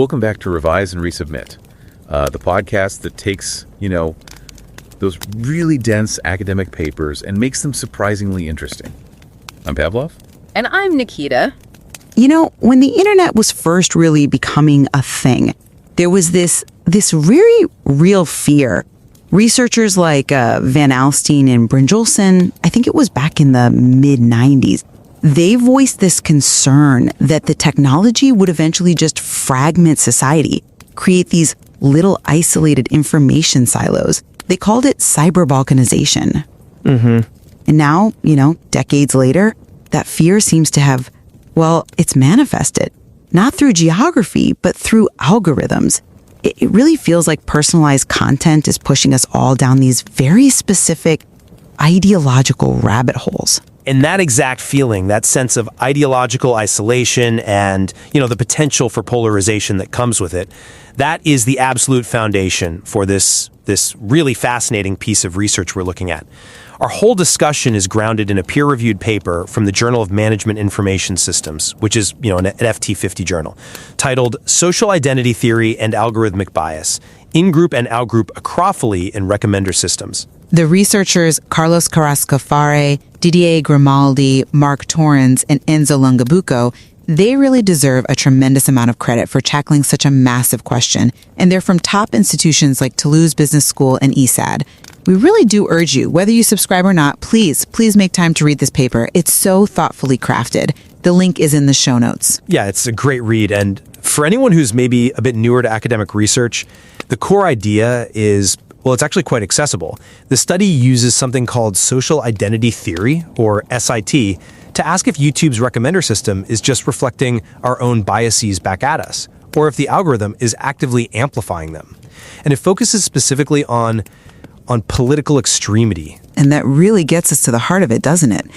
Welcome back to Revise and Resubmit, the podcast that takes, those really dense academic papers and makes them surprisingly interesting. I'm Pavlov. And I'm Nikita. When the internet was first really becoming a thing, there was this very real fear. Researchers like Van Alstyne and Brynjolfsson, I think it was back in the mid-90s, they voiced this concern that the technology would eventually just fragment society, create these little isolated information silos. They called it cyber balkanization. And now, decades later, that fear seems to have, it's manifested. Not through geography, but through algorithms. It really feels like personalized content is pushing us all down these very specific ideological rabbit holes. And that exact feeling, that sense of ideological isolation and, the potential for polarization that comes with it, that is the absolute foundation for this really fascinating piece of research we're looking at. Our whole discussion is grounded in a peer-reviewed paper from the Journal of Management Information Systems, which is, an FT50 journal, titled Social Identity Theory and Algorithmic Bias, Ingroup and Outgroup Acrophily in Recommender Systems. The researchers Carlos Carrasco-Farré, Didier Grimaldi, Mark Torrens, and Enzo Longobuco, they really deserve a tremendous amount of credit for tackling such a massive question, and they're from top institutions like Toulouse Business School and ESAD. We really do urge you, whether you subscribe or not, please make time to read this paper. It's so thoughtfully crafted. The link is in the show notes. Yeah, it's a great read. And for anyone who's maybe a bit newer to academic research, the core idea is, it's actually quite accessible. The study uses something called social identity theory, or SIT, to ask if YouTube's recommender system is just reflecting our own biases back at us, or if the algorithm is actively amplifying them. And it focuses specifically on political extremity. And that really gets us to the heart of it, doesn't it?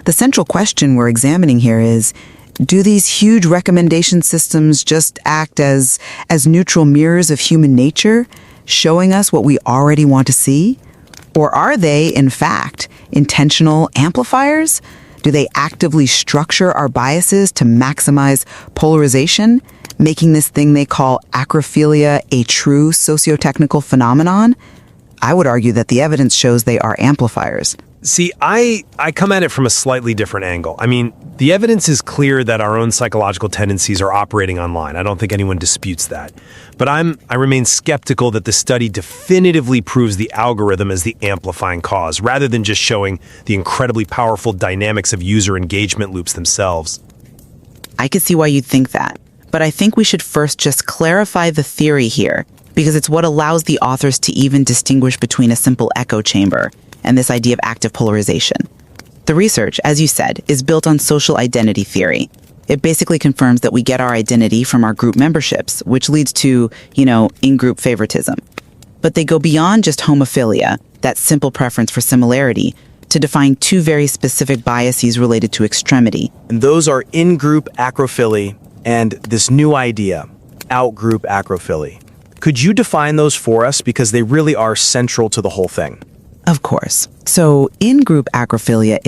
The central question we're examining here is, do these huge recommendation systems just act as neutral mirrors of human nature, showing us what we already want to see? Or are they, in fact, intentional amplifiers? Do they actively structure our biases to maximize polarization, making this thing they call acrophilia a true socio-technical phenomenon? I would argue that the evidence shows they are amplifiers. See, I come at it from a slightly different angle. I mean, the evidence is clear that our own psychological tendencies are operating online. I don't think anyone disputes that. But I remain skeptical that the study definitively proves the algorithm as the amplifying cause, rather than just showing the incredibly powerful dynamics of user engagement loops themselves. I could see why you'd think that. But I think we should first just clarify the theory here, because it's what allows the authors to even distinguish between a simple echo chamber and this idea of active polarization. The research, as you said, is built on social identity theory. It basically confirms that we get our identity from our group memberships, which leads to, in-group favoritism. But they go beyond just homophilia, that simple preference for similarity, to define two very specific biases related to extremity. And those are in-group acrophily and this new idea, out-group acrophily. Could you define those for us? Because they really are central to the whole thing. Of course. So in-group acrophilia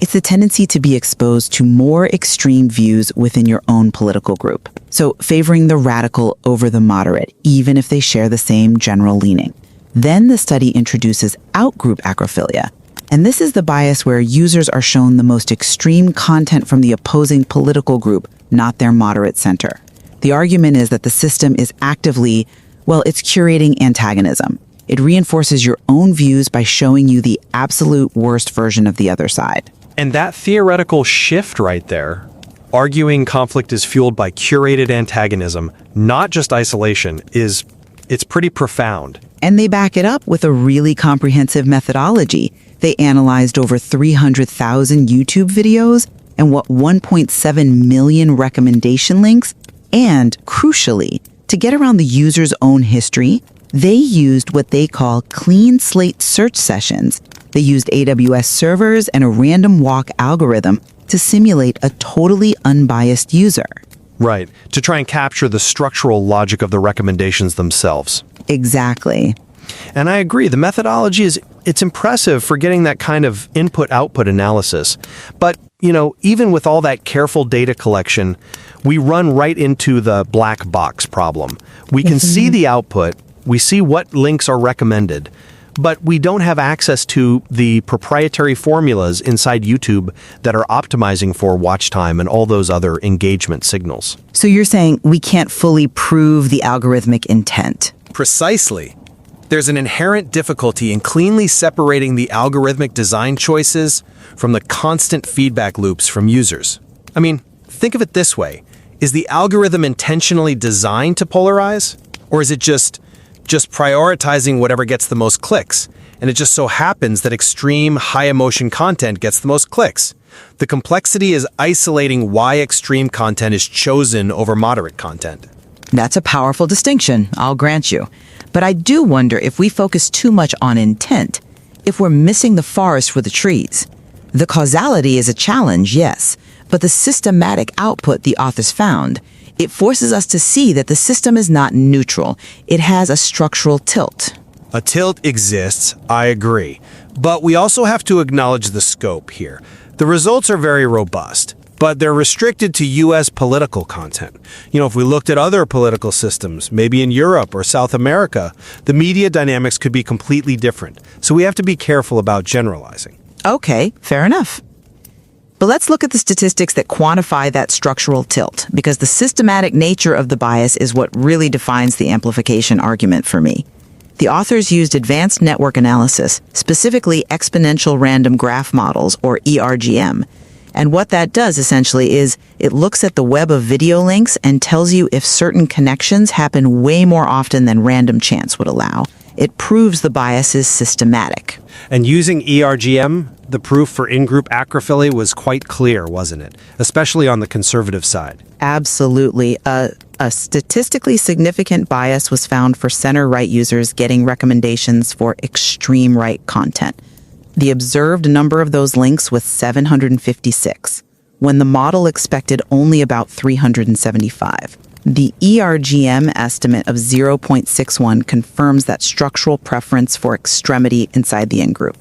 it's the tendency to be exposed to more extreme views within your own political group. So favoring the radical over the moderate, even if they share the same general leaning. Then the study introduces out-group acrophilia. And this is the bias where users are shown the most extreme content from the opposing political group, not their moderate center. The argument is that the system is actively, it's curating antagonism. It reinforces your own views by showing you the absolute worst version of the other side. And that theoretical shift right there, arguing conflict is fueled by curated antagonism, not just isolation, it's pretty profound. And they back it up with a really comprehensive methodology. They analyzed over 300,000 YouTube videos and 1.7 million recommendation links. And crucially, to get around the user's own history, they used what they call clean slate search sessions. They used AWS servers and a random walk algorithm to simulate a totally unbiased user. Right, to try and capture the structural logic of the recommendations themselves. Exactly. And I agree, the methodology it's impressive for getting that kind of input-output analysis. But, even with all that careful data collection, we run right into the black box problem. We can see the output, we see what links are recommended, but we don't have access to the proprietary formulas inside YouTube that are optimizing for watch time and all those other engagement signals. So you're saying we can't fully prove the algorithmic intent? Precisely. There's an inherent difficulty in cleanly separating the algorithmic design choices from the constant feedback loops from users. I mean, think of it this way. Is the algorithm intentionally designed to polarize? Or is it just prioritizing whatever gets the most clicks? And it just so happens that extreme, high-emotion content gets the most clicks. The complexity is isolating why extreme content is chosen over moderate content. That's a powerful distinction, I'll grant you. But I do wonder if we focus too much on intent, if we're missing the forest for the trees. The causality is a challenge, yes, but the systematic output the authors found, it forces us to see that the system is not neutral. It has a structural tilt. A tilt exists, I agree. But we also have to acknowledge the scope here. The results are very robust, but they're restricted to U.S. political content. If we looked at other political systems, maybe in Europe or South America, the media dynamics could be completely different. So we have to be careful about generalizing. Okay, fair enough. But let's look at the statistics that quantify that structural tilt, because the systematic nature of the bias is what really defines the amplification argument for me. The authors used advanced network analysis, specifically exponential random graph models, or ERGM. And what that does essentially is it looks at the web of video links and tells you if certain connections happen way more often than random chance would allow. It proves the bias is systematic. And using ERGM, the proof for in-group acrophily was quite clear, wasn't it? Especially on the conservative side. Absolutely. A statistically significant bias was found for center-right users getting recommendations for extreme right content. The observed number of those links was 756, when the model expected only about 375. The ERGM estimate of 0.61 confirms that structural preference for extremity inside the in-group.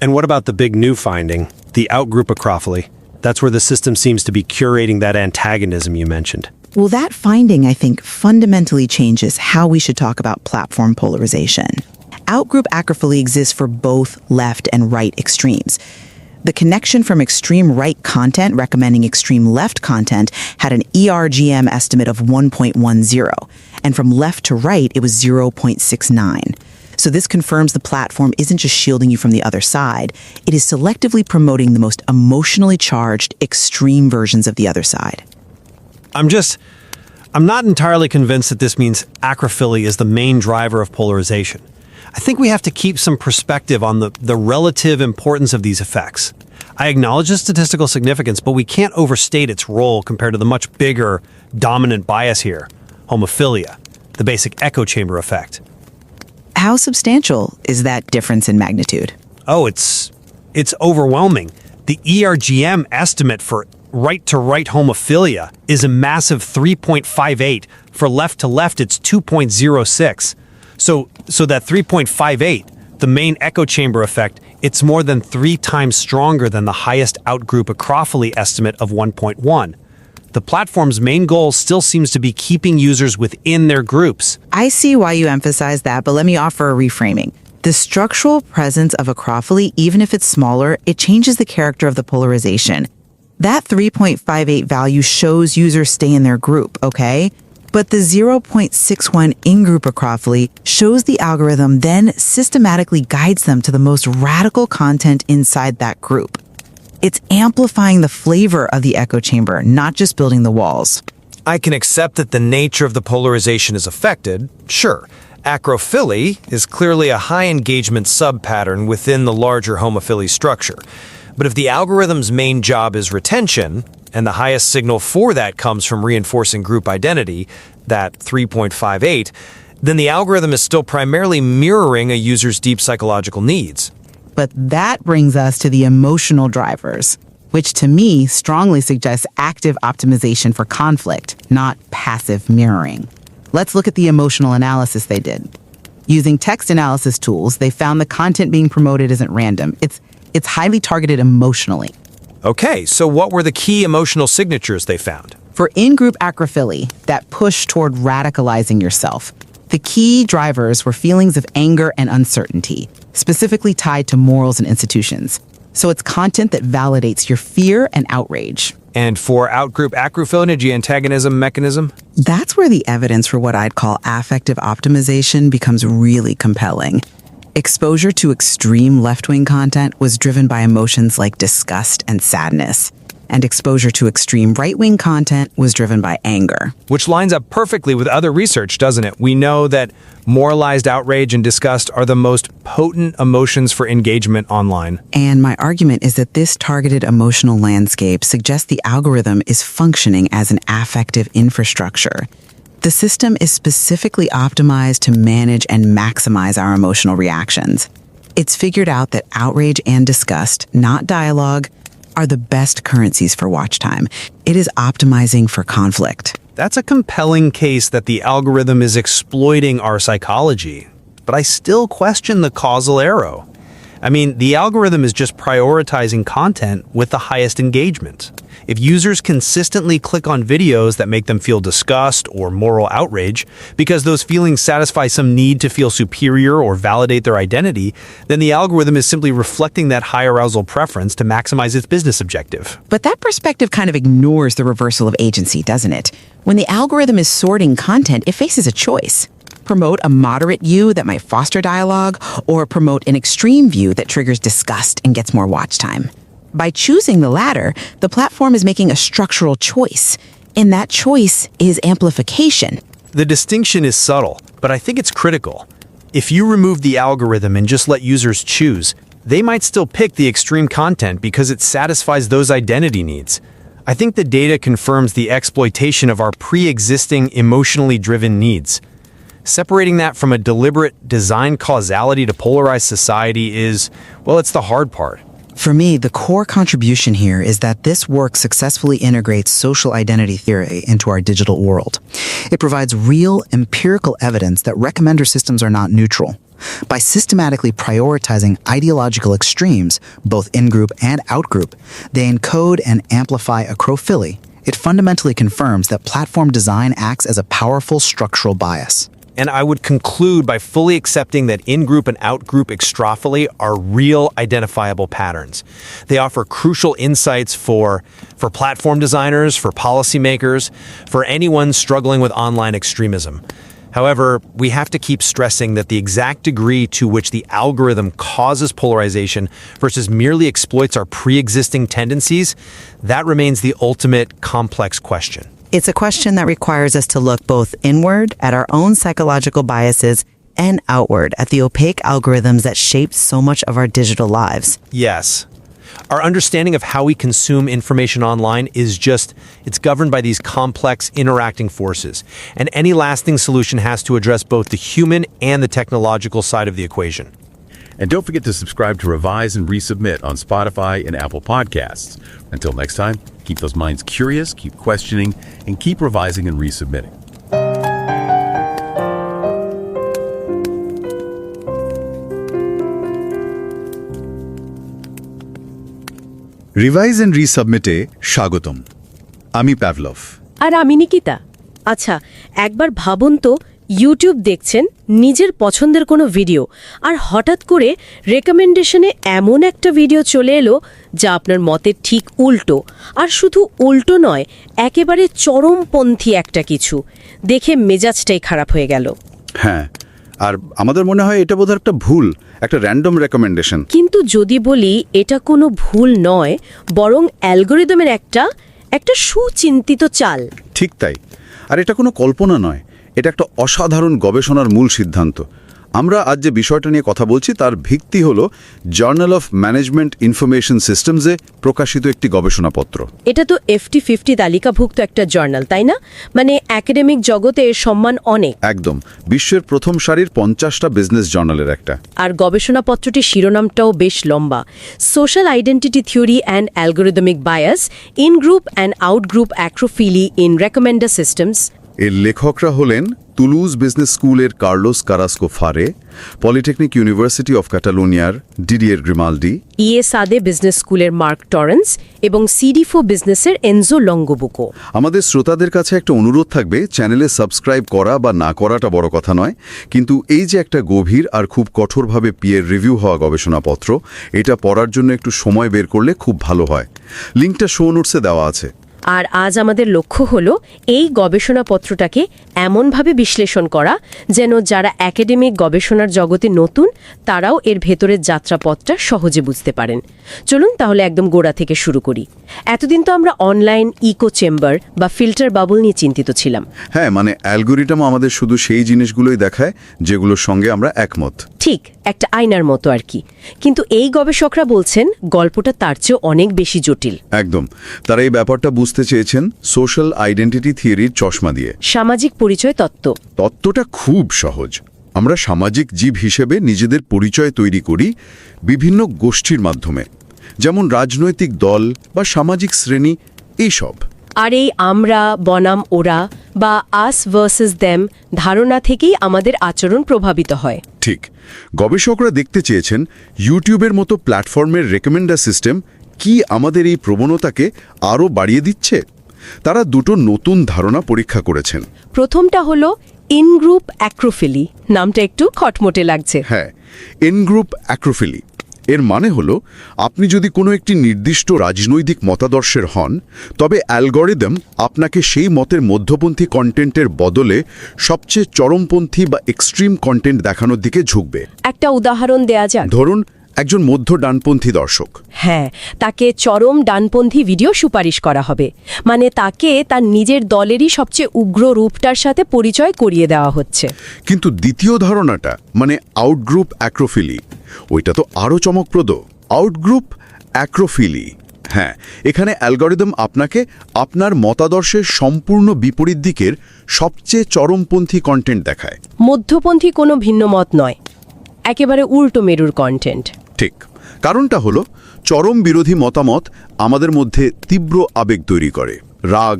And what about the big new finding, the outgroup acrophily? That's where the system seems to be curating that antagonism you mentioned. Well, that finding, I think, fundamentally changes how we should talk about platform polarization. Outgroup acrophily exists for both left and right extremes. The connection from extreme right content recommending extreme left content had an ERGM estimate of 1.10, and from left to right, it was 0.69. So this confirms the platform isn't just shielding you from the other side, it is selectively promoting the most emotionally charged, extreme versions of the other side. I'm not entirely convinced that this means acrophily is the main driver of polarization. I think we have to keep some perspective on the relative importance of these effects. I acknowledge the statistical significance, but we can't overstate its role compared to the much bigger, dominant bias here, homophilia, the basic echo chamber effect. How substantial is that difference in magnitude? Oh, it's overwhelming. The ERGM estimate for right-to-right homophilia is a massive 3.58. For left-to-left, it's 2.06. So that 3.58, the main echo chamber effect, it's more than 3 times stronger than the highest outgroup acrophily estimate of 1.1. The platform's main goal still seems to be keeping users within their groups. I see why you emphasize that, but let me offer a reframing. The structural presence of acrophily, even if it's smaller, it changes the character of the polarization. That 3.58 value shows users stay in their group, okay? But the 0.61 in-group acrophily shows the algorithm then systematically guides them to the most radical content inside that group. It's amplifying the flavor of the echo chamber, not just building the walls. I can accept that the nature of the polarization is affected, sure. Acrophily is clearly a high engagement sub-pattern within the larger homophily structure. But if the algorithm's main job is retention, and the highest signal for that comes from reinforcing group identity, that 3.58, then the algorithm is still primarily mirroring a user's deep psychological needs. But that brings us to the emotional drivers, which to me strongly suggests active optimization for conflict, not passive mirroring. Let's look at the emotional analysis they did. Using text analysis tools, they found the content being promoted isn't random. It's highly targeted emotionally. Okay, so what were the key emotional signatures they found? For in-group acrophily, that push toward radicalizing yourself, the key drivers were feelings of anger and uncertainty, specifically tied to morals and institutions. So it's content that validates your fear and outrage. And for outgroup acrophily, antagonism mechanism? That's where the evidence for what I'd call affective optimization becomes really compelling. Exposure to extreme left-wing content was driven by emotions like disgust and sadness, and exposure to extreme right-wing content was driven by anger. Which lines up perfectly with other research, doesn't it? We know that moralized outrage and disgust are the most potent emotions for engagement online. And my argument is that this targeted emotional landscape suggests the algorithm is functioning as an affective infrastructure. The system is specifically optimized to manage and maximize our emotional reactions. It's figured out that outrage and disgust, not dialogue, are the best currencies for watch time. It is optimizing for conflict. That's a compelling case that the algorithm is exploiting our psychology. But I still question the causal arrow. I mean, the algorithm is just prioritizing content with the highest engagement. If users consistently click on videos that make them feel disgust or moral outrage because those feelings satisfy some need to feel superior or validate their identity, then the algorithm is simply reflecting that high arousal preference to maximize its business objective. But that perspective kind of ignores the reversal of agency, doesn't it? When the algorithm is sorting content, it faces a choice. Promote a moderate view that might foster dialogue, or promote an extreme view that triggers disgust and gets more watch time. By choosing the latter, the platform is making a structural choice, and that choice is amplification. The distinction is subtle, but I think it's critical. If you remove the algorithm and just let users choose, they might still pick the extreme content because it satisfies those identity needs. I think the data confirms the exploitation of our pre-existing emotionally driven needs. Separating that from a deliberate design causality to polarize society is, well, it's the hard part. For me, the core contribution here is that this work successfully integrates social identity theory into our digital world. It provides real, empirical evidence that recommender systems are not neutral. By systematically prioritizing ideological extremes, both in-group and out-group, they encode and amplify acrophily. It fundamentally confirms that platform design acts as a powerful structural bias. And I would conclude by fully accepting that in-group and out-group acrophily are real identifiable patterns. They offer crucial insights for platform designers, for policymakers, for anyone struggling with online extremism. However, we have to keep stressing that the exact degree to which the algorithm causes polarization versus merely exploits our pre-existing tendencies, that remains the ultimate complex question. It's a question that requires us to look both inward at our own psychological biases and outward at the opaque algorithms that shape so much of our digital lives. Yes. Our understanding of how we consume information online is it's governed by these complex interacting forces. And any lasting solution has to address both the human and the technological side of the equation. And don't forget to subscribe to Revise and Resubmit on Spotify and Apple Podcasts. Until next time, keep those minds curious, keep questioning, and keep revising and resubmitting. Revise and রিসাবমিটে স্বাগতম। আমি Pavlov. আর আমি নিকিতা। আচ্ছা, একবার ভাবুন তো, YouTube দেখছেন নিজের পছন্দের কোনো ভিডিও, আর হঠাৎ করে রেকমেন্ডেশনে এমন একটা ভিডিও চলে এলো যা আপনার মতের ঠিক উল্টো, আর শুধু উল্টো নয়, একেবারে চরমপন্থী একটা কিছু। দেখে মেজাজটাই খারাপ হয়ে গেল। হ্যাঁ, আর আমাদের মনে হয় এটা বোধহয় একটা ভুল, একটা র্যান্ডম রেকমেন্ডেশন। কিন্তু যদি বলি এটা কোনো ভুল নয়, বরং অ্যালগরিদমের একটা সুচিন্তিত চাল। ঠিক তাই। আর এটা কোনো কল্পনা নয়, এটা একটা অসাধারণ গবেষণার মূল সিদ্ধান্ত। আমরা আজ যে বিষয়টা নিয়ে কথা বলছি তার ভিত্তি হলো জার্নাল অফ ম্যানেজমেন্ট ইনফরমেশন সিস্টেমসে প্রকাশিত একটি গবেষণাপত্র। এটা তো FT50 তালিকাভুক্ত একটা জার্নাল, তাই না? মানে একাডেমিক জগতে এর সম্মান অনেক। একদম, বিশ্বের প্রথম সারির 50টা বিজনেস জার্নালের একটা। আর গবেষণাপত্রটির শিরোনামটাও বেশ লম্বা, social identity theory and algorithmic bias in group and outgroup acrophily in recommender systems. এর লেখকরা হলেন তুলুজ বিজনেস স্কুলের Carlos Carrasco Farre, Polytechnic University of ক্যাটালোনিয়ার ডিডিয়ের গ্রিমালডি, ইএসআদে বিজনেস স্কুলের মার্ক টরেন্স এবং সিডি4 বিজনেসের এনজো লঙ্গোবুকো। আমাদের শ্রোতাদের কাছে একটা অনুরোধ থাকবে, চ্যানেলে সাবস্ক্রাইব করা বা না করাটা বড় কথা নয়, কিন্তু এই যে একটা গভীর আর খুব কঠোরভাবে পিয়ার রিভিউ হওয়া গবেষণাপত্র, এটা পড়ার জন্য একটু সময় বের করলে খুব ভালো হয়। লিঙ্কটা শো নোটসে দেওয়া আছে। আর আজ আমাদের লক্ষ্য হলো এই গবেষণাপত্রটাকে এমনভাবে বিশ্লেষণ করা যেন যারা একাডেমিক গবেষণার জগতে নতুন তারাও এর ভেতরের যাত্রাপথটা সহজে বুঝতে পারেন। চলুন তাহলে একদম গোড়া থেকে শুরু করি। এতদিন তো আমরা অনলাইন ইকো চেম্বার বা ফিল্টার বাবল নিয়ে চিন্তিত ছিলাম। হ্যাঁ, মানে অ্যালগোরিদম আমাদের শুধু সেই জিনিসগুলোই দেখায় যেগুলোর সঙ্গে আমরা একমত। ঠিক, একটা আয়নার মতো আর কি। কিন্তু এই গবেষকরা বলছেন গল্পটা তার চেয়ে অনেক বেশি জটিল। একদম। তারা এই ব্যাপারটা বুঝতে চেয়েছেন সোশ্যাল আইডেন্টিটি থিওরির চশমা দিয়ে। সামাজিক পরিচয় তত্ত্ব। তত্ত্বটা খুব সহজ। আমরা সামাজিক জীব হিসেবে নিজেদের পরিচয় তৈরি করি বিভিন্ন গোষ্ঠীর মাধ্যমে, যেমন রাজনৈতিক দল বা সামাজিক শ্রেণী, এইসব। আর এই আমরা বনাম ওরা বা আস ভার্সেস দেম ধারণা থেকেই আমাদের আচরণ প্রভাবিত হয়। ঠিক। গবেষকরা দেখতে চেয়েছেন ইউটিউবের মতো প্ল্যাটফর্মের রেকমেন্ডার সিস্টেম কি আমাদের এই প্রবণতাকে আরও বাড়িয়ে দিচ্ছে। তারা দুটো নতুন ধারণা পরীক্ষা করেছেন। প্রথমটা হলো ইনগ্রুপ অ্যাক্রোফিলি। নামটা একটু খটমটে লাগছে। হ্যাঁ, ইনগ্রুপ অ্যাক্রোফিলি এর মানে হলো আপনি যদি কোনো একটি নির্দিষ্ট রাজনৈতিক মতাদর্শের হন, তবে অ্যালগরিদম আপনাকে সেই মতের মধ্যপন্থী কন্টেন্টের বদলে সবচেয়ে চরমপন্থী বা এক্সট্রিম কন্টেন্ট দেখানোর দিকে ঝুঁকবে। একটা উদাহরণ দেয়া যাক। ধরুন একজন মধ্য ডানপন্থী দর্শক। হ্যাঁ, তাকে চরম ডানপন্থী ভিডিও সুপারিশ করা হবে। মানে তাকে তার নিজের দলেরই সবচেয়ে উগ্র রূপটার সাথে পরিচয় করিয়ে দেওয়া হচ্ছে। কিন্তু দ্বিতীয় ধারণাটা, মানে আউটগ্রুপ অ্যাক্রোফিলি, ওইটা তো আরও চমকপ্রদ। আউটগ্রুপ অ্যাক্রোফিলি, হ্যাঁ, এখানে অ্যালগরিদম আপনাকে আপনার মতাদর্শের সম্পূর্ণ বিপরীত দিকের সবচেয়ে চরমপন্থী কন্টেন্ট দেখায়। মধ্যপন্থী কোনো ভিন্ন মত নয়, একেবারে উল্টো মেরুর কন্টেন্ট। ঠিক। কারণটা হলো চরম বিরোধী মতামত আমাদের মধ্যে তীব্র আবেগ তৈরি করে, রাগ,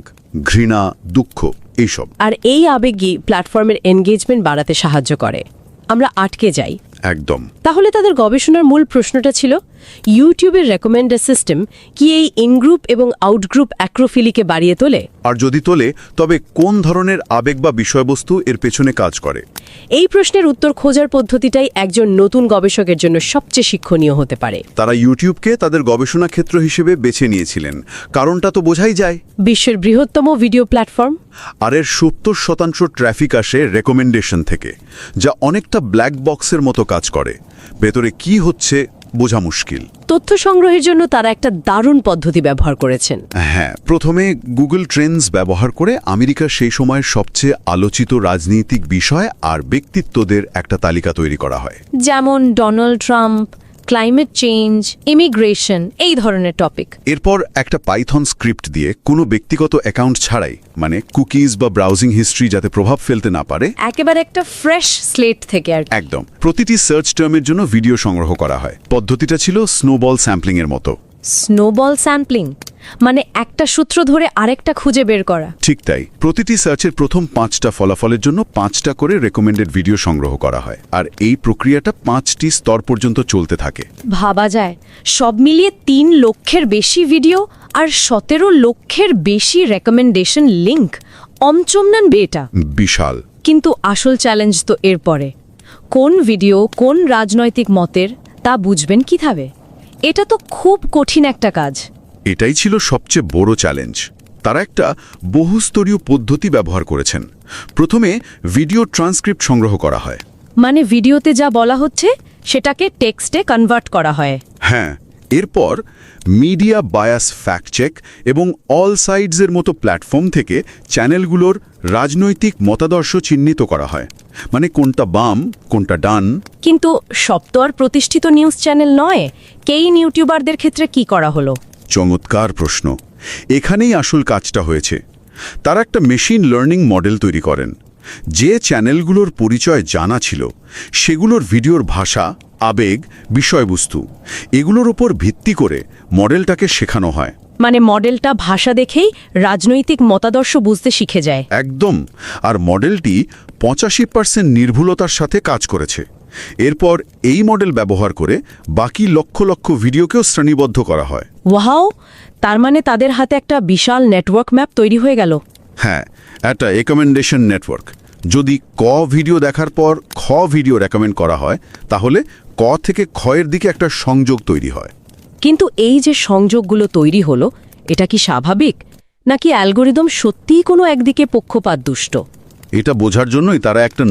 ঘৃণা, দুঃখ, এইসব। আর এই আবেগই প্ল্যাটফর্মের এনগেজমেন্ট বাড়াতে সাহায্য করে। আমরা আটকে যাই। একদম। তাহলে তাদের গবেষণার মূল প্রশ্নটা ছিল ইউটিউবের রেকমেন্ডার সিস্টেম কি এই ইনগ্রুপ এবং আউটগ্রুপ অ্যাক্রোফিলিকে বাড়িয়ে তোলে? আর যদি তোলে, তবে কোন ধরনের আবেগ বা বিষয়বস্তু এর পেছনে কাজ করে? এই প্রশ্নের উত্তর খোঁজার পদ্ধতিটাই একজন নতুন গবেষকের জন্য সবচেয়ে শিক্ষণীয় হতে পারে। তারা ইউটিউবকে তাদের গবেষণা ক্ষেত্র হিসেবে বেছে নিয়েছিলেন। কারণটা তো বোঝাই যায়, বিশ্বের বৃহত্তম ভিডিও প্ল্যাটফর্ম। আর এর 70% ট্রাফিক আসে রেকমেন্ডেশন থেকে, যা অনেকটা ব্ল্যাক বক্সের মতো কাজ করে। ভেতরে কি হচ্ছে বোঝা মুশকিল। তথ্য সংগ্রহের জন্য তারা একটা দারুণ পদ্ধতি ব্যবহার করেছেন। হ্যাঁ, প্রথমে গুগল ট্রেন্ডস ব্যবহার করে আমেরিকার সেই সময়ের সবচেয়ে আলোচিত রাজনৈতিক বিষয় আর ব্যক্তিত্বদের একটা তালিকা তৈরি করা হয়। যেমন Donald Trump, climate change, immigration, এই ধরনের টপিক। এরপর একটা পাইথন স্ক্রিপ্ট দিয়ে কোনো ব্যক্তিগত অ্যাকাউন্ট ছাড়াই, মানে কুকিজ বা ব্রাউজিং হিস্ট্রি যাতে প্রভাব ফেলতে না পারে, একেবারে একটা ফ্রেশ স্লেট থেকে আর একদম প্রতিটি সার্চ টার্মের জন্য ভিডিও সংগ্রহ করা হয়। পদ্ধতিটা ছিল স্নোবল স্যাম্পলিং এর মতো। স্নোবল স্যাম্পলিং মানে একটা সূত্র ধরে আরেকটা খুঁজে বের করা। ঠিক তাই। প্রতিটি সার্চের প্রথম 5টা ফলাফলের জন্য 5টা করে রেকমেন্ডেড ভিডিও সংগ্রহ করা হয়, আর এই প্রক্রিয়াটা 5টি স্তর পর্যন্ত চলতে থাকে। ভাবা যায়, সব মিলিয়ে 3 লক্ষের বেশি ভিডিও আর 17 লক্ষের বেশি রেকমেন্ডেশন লিঙ্ক। অমচমনান বেটা, বিশাল। কিন্তু আসল চ্যালেঞ্জ তো এরপরে। কোন ভিডিও কোন রাজনৈতিক মতের তা বুঝবেন কিভাবে? এটা তো খুব কঠিন একটা কাজ। এটাই ছিল সবচেয়ে বড় চ্যালেঞ্জ। তারা একটা বহুস্তরীয় পদ্ধতি ব্যবহার করেছেন। প্রথমে ভিডিও ট্রান্সক্রিপ্ট সংগ্রহ করা হয়। মানে ভিডিওতে যা বলা হচ্ছে সেটাকে টেক্সটে কনভার্ট করা হয়। হ্যাঁ, এরপর মিডিয়া বায়াস ফ্যাক্ট চেক এবং অল সাইডসের মতো প্ল্যাটফর্ম থেকে চ্যানেলগুলোর রাজনৈতিক মতাদর্শ চিহ্নিত করা হয়, মানে কোনটা বাম কোনটা ডান। কিন্তু সব তো আর প্রতিষ্ঠিত নিউজ চ্যানেল নয়। কেইন ইউটিউবারদের ক্ষেত্রে কি করা হলো? চমৎকার প্রশ্ন। এখানেই আসল কাজটা হয়েছে। তারা একটা মেশিন লার্নিং মডেল তৈরি করেন। যে চ্যানেলগুলোর পরিচয় জানা ছিল সেগুলোর ভিডিওর ভাষা, আবেগ, বিষয়বস্তু, এগুলোর ওপর ভিত্তি করে মডেলটাকে শেখানো হয়। মানে মডেলটা ভাষা দেখেই রাজনৈতিক মতাদর্শ বুঝতে শিখে যায়। একদম। আর মডেলটি 85% নির্ভুলতার সাথে কাজ করেছে। এরপর এই মডেল ব্যবহার করে বাকি লক্ষ লক্ষ ভিডিওকেও শ্রেণীবদ্ধ করা হয়। ওয়াও, তার মানে তাদের হাতে একটা বিশাল নেটওয়ার্ক ম্যাপ তৈরি হয়ে গেল। হ্যাঁ, একটা রেকমেন্ডেশন নেটওয়ার্ক। যদি ক ভিডিও দেখার পর খ ভিডিও রেকমেন্ড করা হয়, তাহলে ক থেকে খয়ের দিকে একটা সংযোগ তৈরি হয়। কিন্তু এই যে সংযোগগুলো তৈরি হলো, এটা কি স্বাভাবিক, নাকি অ্যালগরিদম সত্যিই কোনো একদিকে পক্ষপাত দুষ্ট? এটা বোঝার জন্যই তারা একটা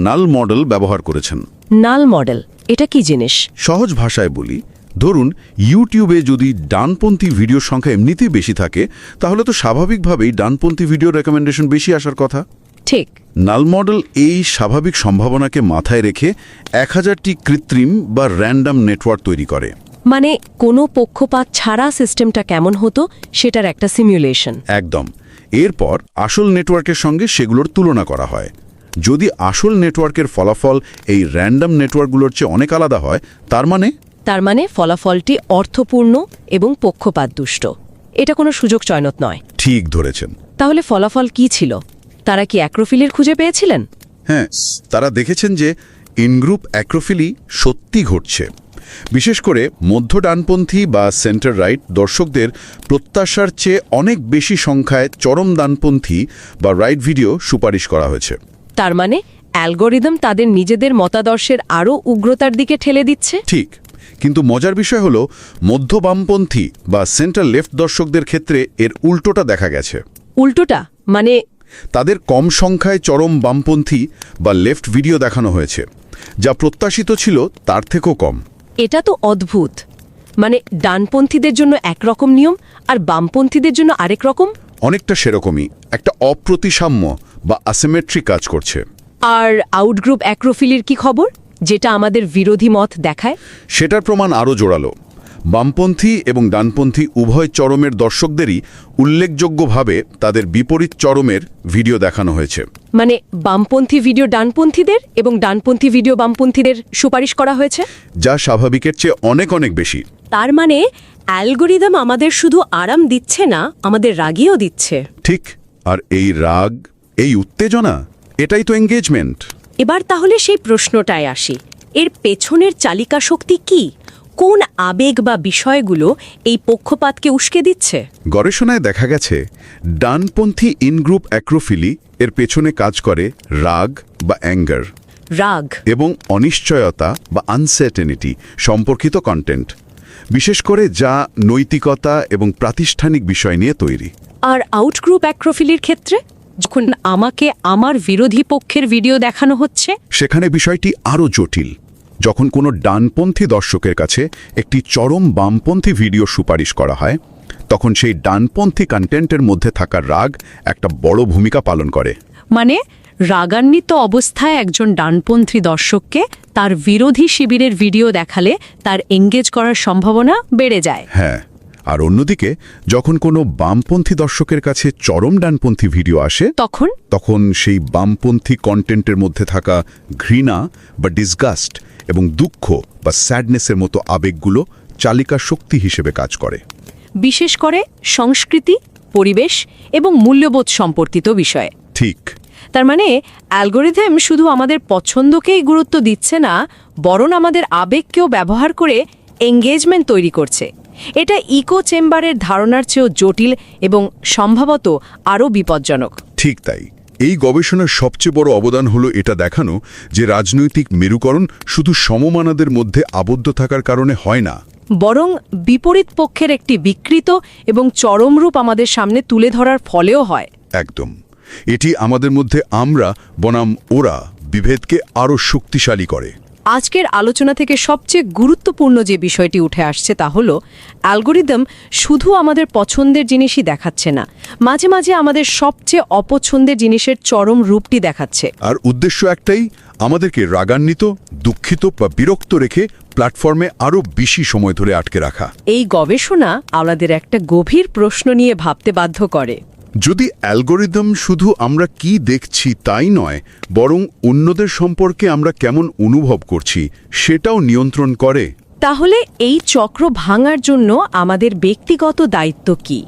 নাল মডেল ব্যবহার করেছেন। নাল মডেল এটা কি জিনিস? সহজ ভাষায় বলি, ধরুন ইউটিউবে যদি ডানপন্থী ভিডিওর সংখ্যা এমনিতেই বেশি থাকে, তাহলে তো স্বাভাবিকভাবেই ডানপন্থী ভিডিও রেকমেন্ডেশন বেশি আসার কথা। ঠিক। নাল মডেল এই স্বাভাবিক সম্ভাবনাকে মাথায় রেখে 1000টি কৃত্রিম বা র্যান্ডম নেটওয়ার্ক তৈরি করে। মানে কোনো পক্ষপাত ছাড়া সিস্টেমটা কেমন হতো সেটার একটা সিমুলেশন। একদম। এরপর আসল নেটওয়ার্কের সঙ্গে সেগুলোর তুলনা করা হয়। যদি আসল নেটওয়ার্কের ফলাফল এই র্যান্ডম নেটওয়ার্কগুলোর চেয়ে অনেক আলাদা হয়, তার মানে ফলাফলটি অর্থপূর্ণ এবং পক্ষপাত দুষ্ট। এটা কোনো সুযোগ চয়নত নয়। ঠিক ধরেছেন। তাহলে ফলাফল কি ছিল? তারা কি অ্যাক্রোফিলির খুঁজে পেয়েছিলেন? হ্যাঁ, তারা দেখেছেন যে ইনগ্রুপ অ্যাক্রোফিলি সত্যি ঘটছে। বিশেষ করে মধ্য ডানপন্থী বা সেন্টার রাইট দর্শকদের প্রত্যাশার চেয়ে অনেক বেশি সংখ্যায় চরম ডানপন্থী বা রাইট ভিডিও সুপারিশ করা হয়েছে। তার মানে অ্যালগরিদম তাদের নিজেদের মতাদর্শের আরও উগ্রতার দিকে ঠেলে দিচ্ছে। ঠিক। কিন্তু মজার বিষয় হলো, মধ্য বামপন্থী বা সেন্টার লেফট দর্শকদের ক্ষেত্রে এর উল্টোটা দেখা গেছে। উল্টোটা মানে? তাদের কম সংখ্যায় চরম বামপন্থী বা লেফট ভিডিও দেখানো হয়েছে, যা প্রত্যাশিত ছিল তার থেকেও কম। এটা তো অদ্ভুত। মানে ডানপন্থীদের জন্য একরকম নিয়ম আর বামপন্থীদের জন্য আরেক রকম। অনেকটা সেরকমই, একটা অপ্রতিসাম্য বা অ্যাসিমেট্রি কাজ করছে। আর আউটগ্রুপ অ্যাক্রোফিলির কি খবর, যেটা আমাদের বিরোধী মত দেখায়? সেটার প্রমাণ আরও জোরালো। বামপন্থী এবং ডানপন্থী উভয় চরমের দর্শকদেরই উল্লেখযোগ্যভাবে তাদের বিপরীত চরমের ভিডিও দেখানো হয়েছে। মানে বামপন্থী ভিডিও ডানপন্থীদের এবং ডানপন্থী ভিডিও বামপন্থীদের সুপারিশ করা হয়েছে, যা স্বাভাবিকের চেয়ে অনেক অনেক বেশি। তার মানে অ্যালগরিদম আমাদের শুধু আরাম দিচ্ছে না, আমাদের রাগিও দিচ্ছে। ঠিক। আর এই রাগ, এই উত্তেজনা, এটাই তো এঙ্গেজমেন্ট। এবার তাহলে সেই প্রশ্নটায় আসি, এর পেছনের চালিকা শক্তি কি? কোন আবেগ বা বিষয়গুলো এই পক্ষপাতকে উস্কে দিচ্ছে? গবেষণায় দেখা গেছে ডানপন্থী ইনগ্রুপ অ্যাক্রোফিলি এর পেছনে কাজ করে রাগ বা অ্যাঙ্গার, রাগ এবং অনিশ্চয়তা বা আনসার্টেনিটি সম্পর্কিত কন্টেন্ট, বিশেষ করে যা নৈতিকতা এবং প্রাতিষ্ঠানিক বিষয় নিয়ে তৈরি। আর আউটগ্রুপ অ্যাক্রোফিলির ক্ষেত্রে যখন আমাকে আমার বিরোধী পক্ষের ভিডিও দেখানো হচ্ছে, সেখানে বিষয়টি আরও জটিল। যখন কোনো ডানপন্থী দর্শকের কাছে একটি চরম বামপন্থী ভিডিও সুপারিশ করা হয়, তখন সেই ডানপন্থী কন্টেন্টের মধ্যে থাকা রাগ একটা বড় ভূমিকা পালন করে। মানে রাগান্বিত অবস্থায় একজন ডানপন্থী দর্শককে তার বিরোধী শিবিরের ভিডিও দেখালে তার এঙ্গেজ করার সম্ভাবনা বেড়ে যায়। হ্যাঁ, আর অন্যদিকে যখন কোনো বামপন্থী দর্শকের কাছে চরম ডানপন্থী ভিডিও আসে, তখন সেই বামপন্থী কন্টেন্টের মধ্যে থাকা ঘৃণা বা ডিসগাস্ট এবং দুঃখ বা স্যাডনেসের মতো আবেগগুলো চালিকা শক্তি হিসেবে কাজ করে। বিশেষ করে সংস্কৃতি, পরিবেশ এবং মূল্যবোধ সম্পর্কিত বিষয়ে। ঠিক। তার মানে অ্যালগরিদম শুধু আমাদের পছন্দকেই গুরুত্ব দিচ্ছে না, বরং আমাদের আবেগকেও ব্যবহার করে এঙ্গেজমেন্ট তৈরি করছে। এটা ইকো চেম্বারের ধারণার চেয়েও জটিল এবং সম্ভবত আরও বিপজ্জনক। ঠিক তাই। এই গবেষণার সবচেয়ে বড় অবদান হলো এটা দেখানো যে রাজনৈতিক মেরুকরণ শুধু সমমানাদের মধ্যে আবদ্ধ থাকার কারণে হয় না, বরং বিপরীত পক্ষের একটি বিকৃত এবং চরম রূপ আমাদের সামনে তুলে ধরার ফলেও হয়। একদম। এটি আমাদের মধ্যে আমরা বনাম ওরা বিভেদকে আরও শক্তিশালী করে। আজকের আলোচনা থেকে সবচেয়ে গুরুত্বপূর্ণ যে বিষয়টি উঠে আসছে তা হলো, অ্যালগরিদম শুধু আমাদের পছন্দের জিনিসই দেখাচ্ছে না, মাঝে মাঝে আমাদের সবচেয়ে অপছন্দের জিনিসের চরম রূপটি দেখাচ্ছে। আর উদ্দেশ্য একটাই, আমাদেরকে রাগান্বিত, দুঃখিত বা বিরক্ত রেখে প্ল্যাটফর্মে আরও বেশি সময় ধরে আটকে রাখা। এই গবেষণা আমাদের একটা গভীর প্রশ্ন নিয়ে ভাবতে বাধ্য করে। যদি অ্যালগরিদম শুধু আমরা কি দেখছি তাই নয়, বরং অন্যদের সম্পর্কে আমরা কেমন অনুভব করছি সেটাও নিয়ন্ত্রণ করে, তাহলে এই চক্র ভাঙার জন্য আমাদের ব্যক্তিগত দায়িত্ব কি?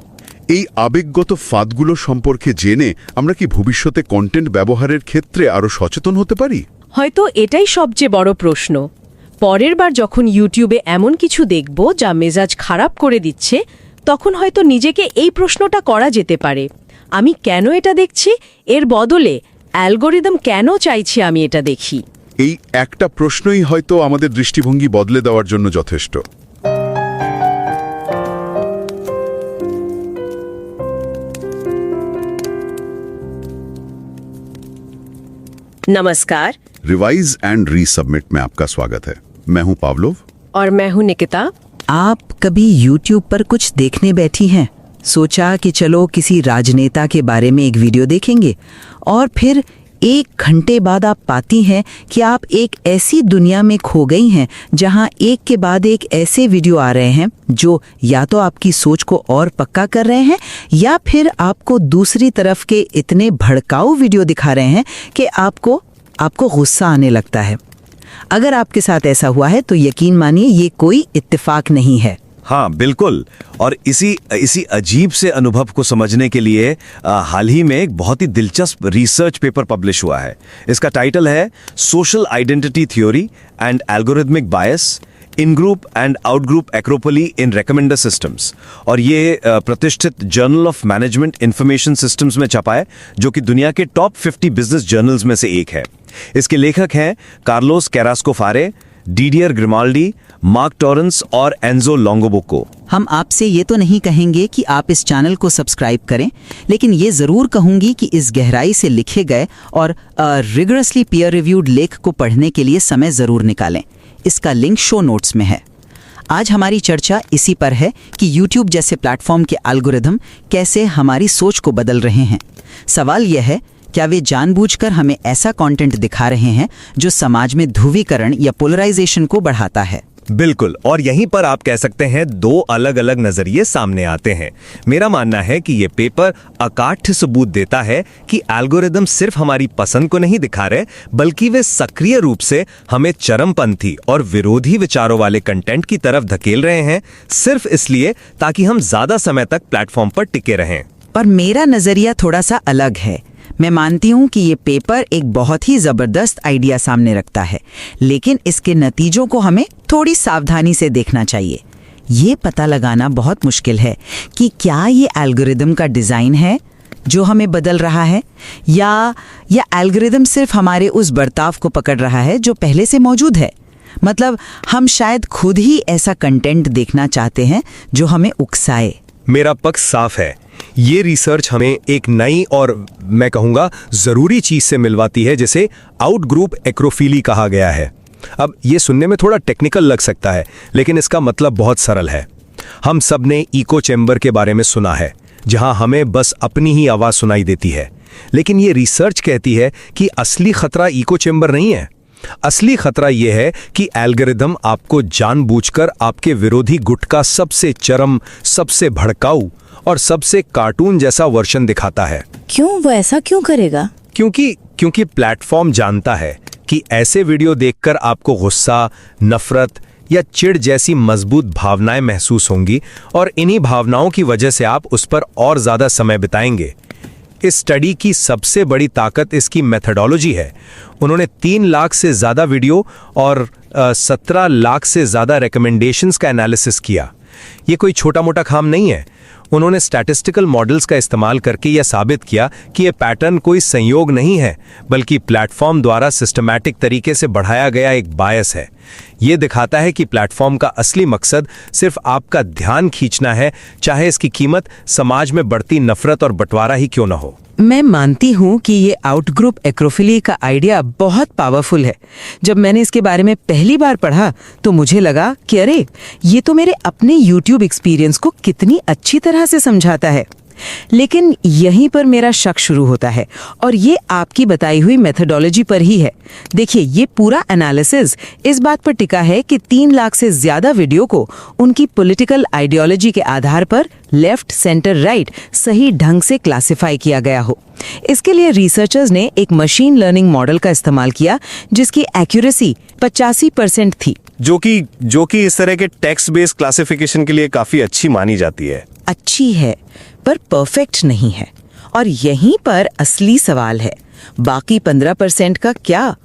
এই আবেগগত ফাঁদগুলো সম্পর্কে জেনে আমরা কি ভবিষ্যতে কন্টেন্ট ব্যবহারের ক্ষেত্রে আরও সচেতন হতে পারি? হয়তো এটাই সবচেয়ে বড় প্রশ্ন। পরের বার যখন ইউটিউবে এমন কিছু দেখব যা মেজাজ খারাপ করে দিচ্ছে, তখন হয়তো নিজেকে এই প্রশ্নটা করা যেতে পারে, আমি কেন এটা দেখছি, এর বদলে অ্যালগরিদম কেন চাইছে আমি এটা দেখি। এই একটা প্রশ্নই হয়তো আমাদের দৃষ্টিভঙ্গি বদলে দেওয়ার জন্য যথেষ্ট। नमस्कार, रिवाइज एंड रीसबमिट में आपका स्वागत है। मैं हूं पावलोव और मैं हूं निकिता। आप कभी YouTube पर कुछ देखने बैठी हैं? सोचा कि चलो किसी राजनेता के बारे में एक वीडियो देखेंगे, और फिर 1 घंटे बाद आप पाती हैं कि आप एक ऐसी दुनिया में खो गई हैं जहां एक के बाद एक ऐसे वीडियो आ रहे हैं जो या तो आपकी सोच को और पक्का कर रहे हैं, या फिर आपको दूसरी तरफ के इतने भड़काऊ वीडियो दिखा रहे हैं कि आपको गुस्सा आने लगता है। अगर आपके साथ ऐसा हुआ है तो यकीन मानिए ये कोई इत्तेफाक नहीं है। हाँ बिल्कुल, और इसी अजीब से अनुभव को समझने के लिए हाल ही में एक बहुत ही दिलचस्प रिसर्च पेपर पब्लिश हुआ है। इसका टाइटल है social identity theory and algorithmic bias, ingroup and outgroup acrophily in recommender systems, और ये प्रतिष्ठित journal of management information systems में छपा है, जो कि दुनिया के टॉप 50 बिजनेस जर्नल्स में से एक है। इसके लेखक हैं Carlos कैरास्को-फारे, Didier Grimaldi, mark Torrens और एंजो लोंगोबुको। हम आपसे ये तो नहीं कहेंगे कि आप इस चैनल को सब्सक्राइब करें, लेकिन ये ज़रूर कहूँगी कि इस गहराई से लिखे गए और रिगरसली पीयर रिव्यूड लेख को पढ़ने के लिए समय ज़रूर निकालें। इसका लिंक शो नोट्स में है। आज हमारी चर्चा इसी पर है कि YouTube जैसे प्लेटफॉर्म के एल्गोरिदम कैसे हमारी सोच को बदल रहे हैं। सवाल यह है, क्या वे जानबूझकर हमें ऐसा कंटेंट दिखा रहे हैं जो समाज में ध्रुवीकरण या पोलराइजेशन को बढ़ाता है? बिल्कुल, और यहीं पर आप कह सकते हैं 2 अलग अलग नजरिए सामने आते हैं। मेरा मानना है कि ये पेपर अकाट्य सबूत देता है कि एल्गोरिदम सिर्फ हमारी पसंद को नहीं दिखा रहे, बल्कि वे सक्रिय रूप से हमें चरमपंथी और विरोधी विचारों वाले कंटेंट की तरफ धकेल रहे हैं, सिर्फ इसलिए ताकि हम ज्यादा समय तक प्लेटफॉर्म पर टिके रहें। पर मेरा नजरिया थोड़ा सा अलग है। मैं मानती हूँ कि ये पेपर एक बहुत ही जबरदस्त आइडिया सामने रखता है, लेकिन इसके नतीजों को हमें थोड़ी सावधानी से देखना चाहिए। ये पता लगाना बहुत मुश्किल है कि क्या ये एल्गोरिदम का डिज़ाइन है जो हमें बदल रहा है, या एल्गोरिदम सिर्फ हमारे उस बर्ताव को पकड़ रहा है जो पहले से मौजूद है। मतलब हम शायद खुद ही ऐसा कंटेंट देखना चाहते हैं जो हमें उकसाए। मेरा पक्ष साफ है, ये रिसर्च हमें एक नई और मैं कहूँगा ज़रूरी चीज़ से मिलवाती है, जिसे आउटग्रुप एक्रोफिली कहा गया है। अब ये सुनने में थोड़ा टेक्निकल लग सकता है, लेकिन इसका मतलब बहुत सरल है। हम सब ने इको चैम्बर के बारे में सुना है, जहाँ हमें बस अपनी ही आवाज़ सुनाई देती है। लेकिन ये रिसर्च कहती है कि असली खतरा इको चैम्बर नहीं है। असली खतरा यह है कि एल्गोरिदम आपको जानबूझकर आपके विरोधी गुट का सबसे चरम, सबसे भड़काऊ और सबसे कार्टून जैसा वर्जन दिखाता है। क्यों? वो ऐसा क्यों करेगा? क्योंकि प्लेटफॉर्म जानता है कि ऐसे वीडियो देखकर आपको गुस्सा, नफरत या चिढ़ जैसी मजबूत भावनाएं महसूस होंगी, और इन्हीं भावनाओं की वजह से आप उस पर और ज्यादा समय बिताएंगे। इस स्टडी की सबसे बड़ी ताकत इसकी मेथडोलॉजी है। उन्होंने 3 लाख से ज़्यादा वीडियो और 17 लाख से ज़्यादा रिकमेंडेशंस का एनालिसिस किया। ये कोई छोटा मोटा काम नहीं है। उन्होंने स्टैटिस्टिकल मॉडल्स का इस्तेमाल करके यह साबित किया कि यह पैटर्न कोई संयोग नहीं है, बल्कि प्लेटफॉर्म द्वारा सिस्टमैटिक तरीके से बढ़ाया गया एक बायस है। ये दिखाता है कि प्लेटफॉर्म का असली मकसद सिर्फ आपका ध्यान खींचना है, चाहे इसकी कीमत समाज में बढ़ती नफरत और बंटवारा ही क्यों न हो। मैं मानती हूँ कि ये आउटग्रुप एक्रोफिली का आइडिया बहुत पावरफुल है। जब मैंने इसके बारे में पहली बार पढ़ा तो मुझे लगा कि अरे ये तो मेरे अपने YouTube एक्सपीरियंस को कितनी अच्छी तरह से समझाता है। लेकिन यहीं पर मेरा शक शुरू होता है, और ये आपकी बताई हुई मेथडोलॉजी पर ही है। देखिए, ये पूरा एनालिसिस इस बात पर टिका है कि 3 लाख से ज्यादा वीडियो को उनकी पॉलिटिकल आइडियोलॉजी के आधार पर लेफ्ट, सेंटर, राइट सही ढंग से क्लासिफाई किया गया हो। इसके लिए रिसर्चर्स ने एक मशीन लर्निंग मॉडल का इस्तेमाल किया जिसकी एक्यूरेसी 85% थी, जो कि इस तरह के टेक्स्ट बेस्ड क्लासिफिकेशन के लिए काफी अच्छी मानी जाती है। अच्छी है, पर परफेक्ट नहीं है। और यहीं पर असली सवाल है, बाकी 15% का क्या?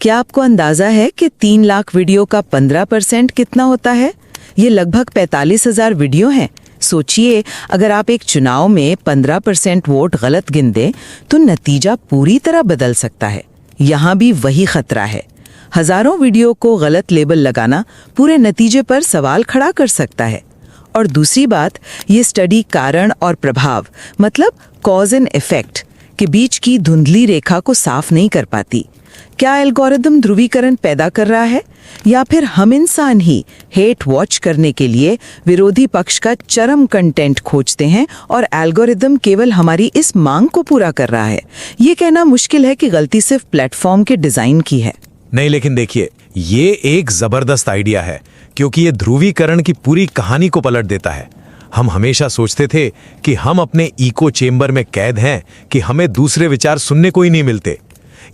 क्या आपको अंदाजा है कि 3 लाख वीडियो का 15% कितना होता है? ये लगभग 45,000 वीडियो हैं। सोचिए, अगर आप एक चुनाव में 15% वोट गलत गिन दें तो नतीजा पूरी तरह बदल सकता है। यहाँ भी वही खतरा है। हजारों वीडियो को गलत लेबल लगाना पूरे नतीजे पर सवाल खड़ा कर सकता है। और दूसरी बात, ये स्टडी कारण और प्रभाव मतलब कॉज एंड इफेक्ट के बीच की धुंधली रेखा को साफ नहीं कर पाती। क्या एल्गोरिदम ध्रुवीकरण पैदा कर रहा है या फिर हम इंसान ही हेट वॉच करने के लिए विरोधी पक्ष का चरम कंटेंट खोजते हैं और एल्गोरिदम केवल हमारी इस मांग को पूरा कर रहा है? ये कहना मुश्किल है कि गलती सिर्फ प्लेटफॉर्म के डिजाइन की है। नहीं, लेकिन देखिए, ये एक जबरदस्त आइडिया है क्योंकि ये ध्रुवीकरण की पूरी कहानी को पलट देता है। हम हमेशा सोचते थे कि हम अपने इको चेम्बर में कैद हैं, कि हमें दूसरे विचार सुनने को ही नहीं मिलते।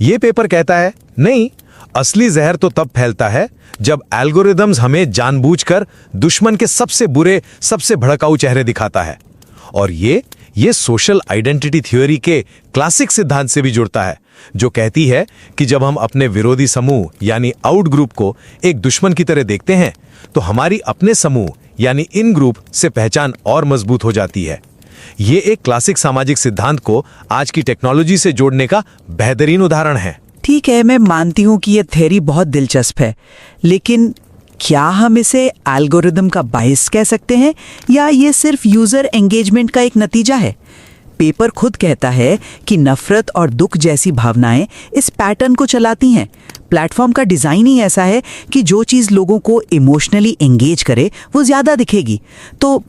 ये पेपर कहता है नहीं, असली जहर तो तब फैलता है जब एल्गोरिदम्स हमें जानबूझकर दुश्मन के सबसे बुरे, सबसे भड़काऊ चेहरे दिखाता है। और ये सोशल आइडेंटिटी थ्योरी के क्लासिक सिद्धांत से भी जुड़ता है, जो कहती है कि जब हम अपने विरोधी समूह यानी आउट ग्रुप को एक दुश्मन की तरह देखते हैं तो हमारी अपने समूह यानी इन ग्रुप से पहचान और मजबूत हो जाती है। ये एक क्लासिक सामाजिक सिद्धांत को आज की टेक्नोलॉजी से जोड़ने का बेहतरीन उदाहरण है। ठीक है, मैं मानती हूँ कि ये थ्योरी बहुत दिलचस्प है, लेकिन क्या हम इसे एल्गोरिदम का बायस कह सकते हैं या ये सिर्फ यूजर एंगेजमेंट का एक नतीजा है? पेपर खुद कहता है कि नफरत और दुख जैसी भावनाएं इस पैटर्न को चलाती हैं। प्लेटफॉर्म का डिजाइन ही ऐसा है कि जो चीज लोगों को इमोशनली एंगेज करे वो ज्यादा दिखेगी। तो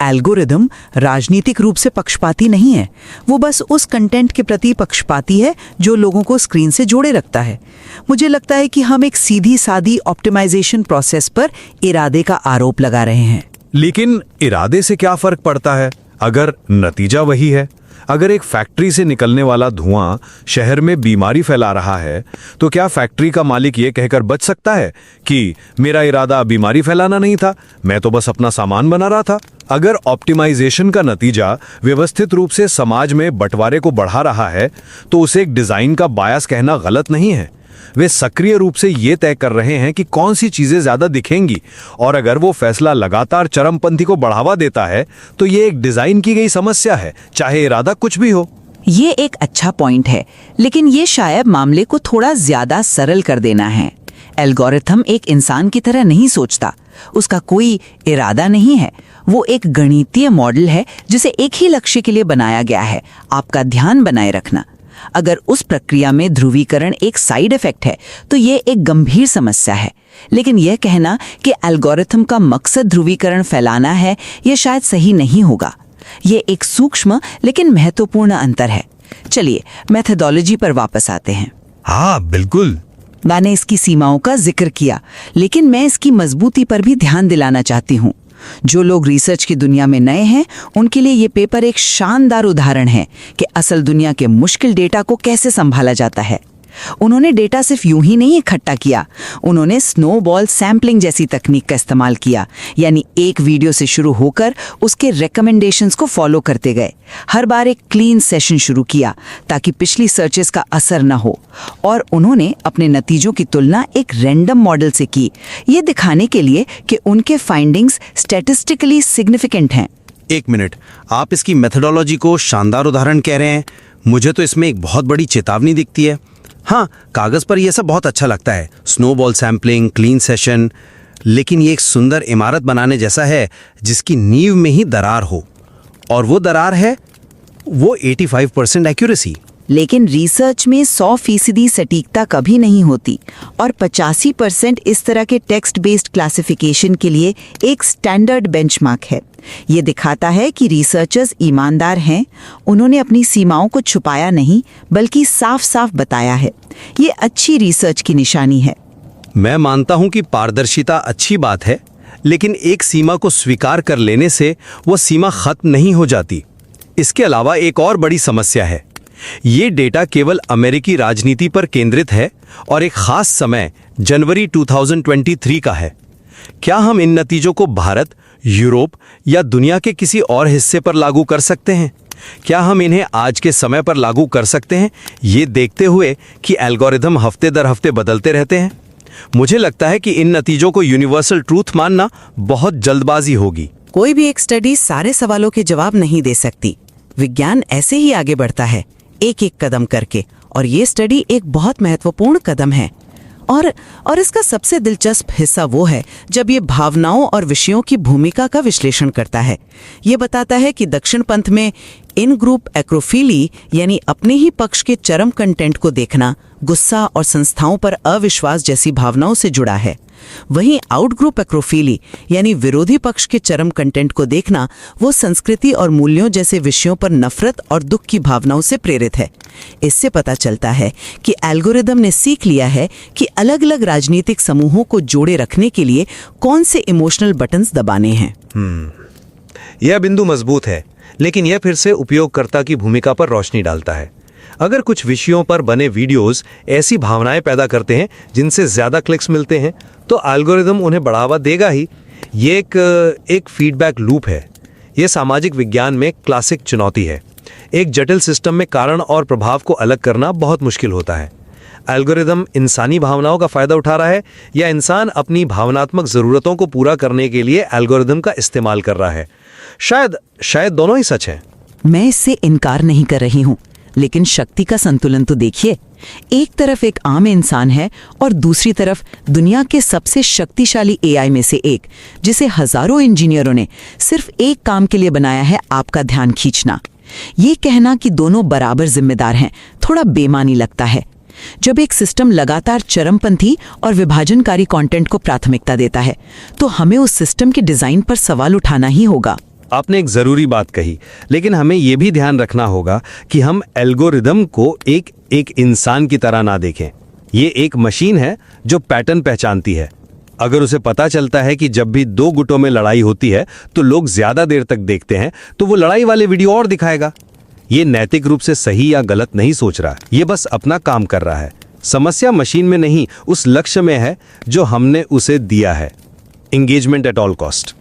एल्गोरिदम राजनीतिक रूप से पक्षपाती नहीं है, वो बस उस कंटेंट के प्रति पक्षपाती है जो लोगों को स्क्रीन से जोड़े रखता है। मुझे लगता है कि हम एक सीधी सादी ऑप्टिमाइजेशन प्रोसेस पर इरादे का आरोप लगा रहे हैं। लेकिन इरादे से क्या फर्क पड़ता है अगर नतीजा वही है? अगर एक फैक्ट्री से निकलने वाला धुआं शहर में बीमारी फैला रहा है, तो क्या फैक्ट्री का मालिक ये कहकर बच सकता है कि मेरा इरादा बीमारी फैलाना नहीं था, मैं तो बस अपना सामान बना रहा था? अगर ऑप्टिमाइजेशन का नतीजा व्यवस्थित रूप से समाज में बंटवारे को बढ़ा रहा है, तो उसे एक डिजाइन का बायस कहना गलत नहीं है। वे सक्रिय रूप से ये तय कर रहे हैं कि कौन सी चीजें ज्यादा दिखेंगी, और अगर वो फैसला लगातार चरमपंथी को बढ़ावा देता है तो ये एक डिजाइन की गई समस्या है, चाहे इरादा कुछ भी हो। ये एक अच्छा पॉइंट है, लेकिन ये शायद मामले को थोड़ा ज्यादा सरल कर देना है। एल्गोरिथम एक इंसान की तरह नहीं सोचता, उसका कोई इरादा नहीं है। वो एक गणितीय मॉडल है जिसे एक ही लक्ष्य के लिए बनाया गया है, आपका ध्यान बनाए रखना। अगर उस प्रक्रिया में ध्रुवीकरण एक साइड इफेक्ट है तो ये एक गंभीर समस्या है। लेकिन यह कहना कि एल्गोरिथम का मकसद ध्रुवीकरण फैलाना है, यह शायद सही नहीं होगा। ये एक सूक्ष्म लेकिन महत्वपूर्ण अंतर है। चलिए मेथोडोलॉजी पर वापस आते हैं। हाँ बिल्कुल। मैंने इसकी सीमाओं का जिक्र किया, लेकिन मैं इसकी मजबूती पर भी ध्यान दिलाना चाहती हूँ। जो लोग रिसर्च की दुनिया में नए हैं, उनके लिए ये पेपर एक शानदार उदाहरण है कि असल दुनिया के मुश्किल डेटा को कैसे संभाला जाता है। उन्होंने डेटा सिर्फ यूं ही नहीं इकट्ठा किया, उन्होंने स्नोबॉल सैम्पलिंग जैसी तकनीक का इस्तेमाल किया, यानी एक वीडियो से शुरू होकर उसके रिकमेंडेशंस को फॉलो करते गए। हर बार एक क्लीन सेशन शुरू किया ताकि पिछली सर्चेस का असर न हो, और उन्होंने अपने नतीजों की तुलना एक रैंडम मॉडल से की, ये दिखाने के लिए कि उनके फाइंडिंग्स स्टैटिस्टिकली सिग्निफिकेंट हैं। एक मिनट, आप इसकी मेथोडोलॉजी को शानदार उदाहरण कह रहे हैं। मुझे तो इसमें एक बहुत बड़ी चेतावनी दिखती है। हाँ, कागज पर यह सब बहुत अच्छा लगता है, स्नोबॉल सैम्पलिंग, क्लीन सेशन, लेकिन ये एक सुंदर इमारत बनाने जैसा है जिसकी नींव में ही दरार हो, और वो दरार है वो 85% एक्यूरेसी। लेकिन रिसर्च में 100% सटीकता कभी नहीं होती, और 85% इस तरह के टेक्स्ट बेस्ड क्लासिफिकेशन के लिए एक स्टैंडर्ड बेंचमार्क है। ये दिखाता है कि रिसर्चर्स ईमानदार हैं, उन्होंने अपनी सीमाओं को छुपाया नहीं बल्कि साफ साफ बताया है। ये अच्छी रिसर्च की निशानी है। मैं मानता हूं कि पारदर्शिता अच्छी बात है, लेकिन एक सीमा को स्वीकार कर लेने से वो सीमा खत्म नहीं हो जाती। इसके अलावा एक और बड़ी समस्या है, ये डेटा केवल अमेरिकी राजनीति पर केंद्रित है और एक खास समय जनवरी 2023 का है। क्या हम इन नतीजों को भारत, यूरोप या दुनिया के किसी और हिस्से पर लागू कर सकते हैं? क्या हम इन्हें आज के समय पर लागू कर सकते हैं, ये देखते हुए कि एल्गोरिदम हफ्ते दर हफ्ते बदलते रहते हैं? मुझे लगता है कि इन नतीजों को यूनिवर्सल ट्रूथ मानना बहुत जल्दबाजी होगी। कोई भी एक स्टडी सारे सवालों के जवाब नहीं दे सकती। विज्ञान ऐसे ही आगे बढ़ता है, एक एक कदम करके, और ये स्टडी एक बहुत महत्वपूर्ण कदम है। और इसका सबसे दिलचस्प हिस्सा वो है जब ये भावनाओं और विषयों की भूमिका का विश्लेषण करता है। ये बताता है कि दक्षिण पंथ में इन ग्रुप एक्रोफिली यानी अपने ही पक्ष के चरम कंटेंट को देखना गुस्सा और संस्थाओं पर अविश्वास जैसी भावनाओं से जुड़ा है। वहीं आउटग्रुप एक्रोफिली यानी विरोधी पक्ष के चरम कंटेंट को देखना वो संस्कृति और मूल्यों जैसे विषयों पर नफरत और दुख की भावनाओं से प्रेरित है। इससे पता चलता है कि एल्गोरिदम ने सीख लिया है कि अलग अलग राजनीतिक समूहों को जोड़े रखने के लिए कौन से इमोशनल बटन्स दबाने हैं। यह बिंदु मजबूत है, लेकिन यह फिर से उपयोगकर्ता की भूमिका पर रोशनी डालता है। अगर कुछ विषयों पर बने वीडियोस ऐसी भावनाएं पैदा करते हैं जिनसे ज्यादा क्लिक्स मिलते हैं, तो एल्गोरिदम उन्हें बढ़ावा देगा ही। ये एक फीडबैक लूप है। ये सामाजिक विज्ञान में क्लासिक चुनौती है। एक जटिल सिस्टम में कारण और प्रभाव को अलग करना बहुत मुश्किल होता है। एल्गोरिदम इंसानी भावनाओं का फायदा उठा रहा है या इंसान अपनी भावनात्मक जरूरतों को पूरा करने के लिए एल्गोरिदम का इस्तेमाल कर रहा है? शायद दोनों ही सच हैं। मैं इससे इनकार नहीं कर रही हूँ, लेकिन शक्ति का संतुलन तो देखिए। एक तरफ एक आम इंसान है और दूसरी तरफ दुनिया के सबसे शक्तिशाली एआई में से एक, जिसे हजारों इंजीनियरों ने सिर्फ एक काम के लिए बनाया है, आपका ध्यान खींचना। ये कहना कि दोनों बराबर जिम्मेदार हैं थोड़ा बेमानी लगता है। जब एक सिस्टम लगातार चरमपंथी और विभाजनकारी कंटेंट को प्राथमिकता देता है, तो हमें उस सिस्टम के डिजाइन पर सवाल उठाना ही होगा। आपने एक जरूरी बात कही, लेकिन हमें यह भी ध्यान रखना होगा कि हम एल्गोरिदम को एक इंसान की तरह ना देखें। ये एक मशीन है जो पैटर्न पहचानती है। अगर उसे पता चलता है कि जब भी दो गुटों में लड़ाई होती है तो लोग ज्यादा देर तक देखते हैं, तो वो लड़ाई वाले वीडियो और दिखाएगा। ये नैतिक रूप से सही या गलत नहीं सोच रहा, ये बस अपना काम कर रहा है। समस्या मशीन में नहीं, उस लक्ष्य में है जो हमने उसे दिया है, एंगेजमेंट एट ऑल कॉस्ट।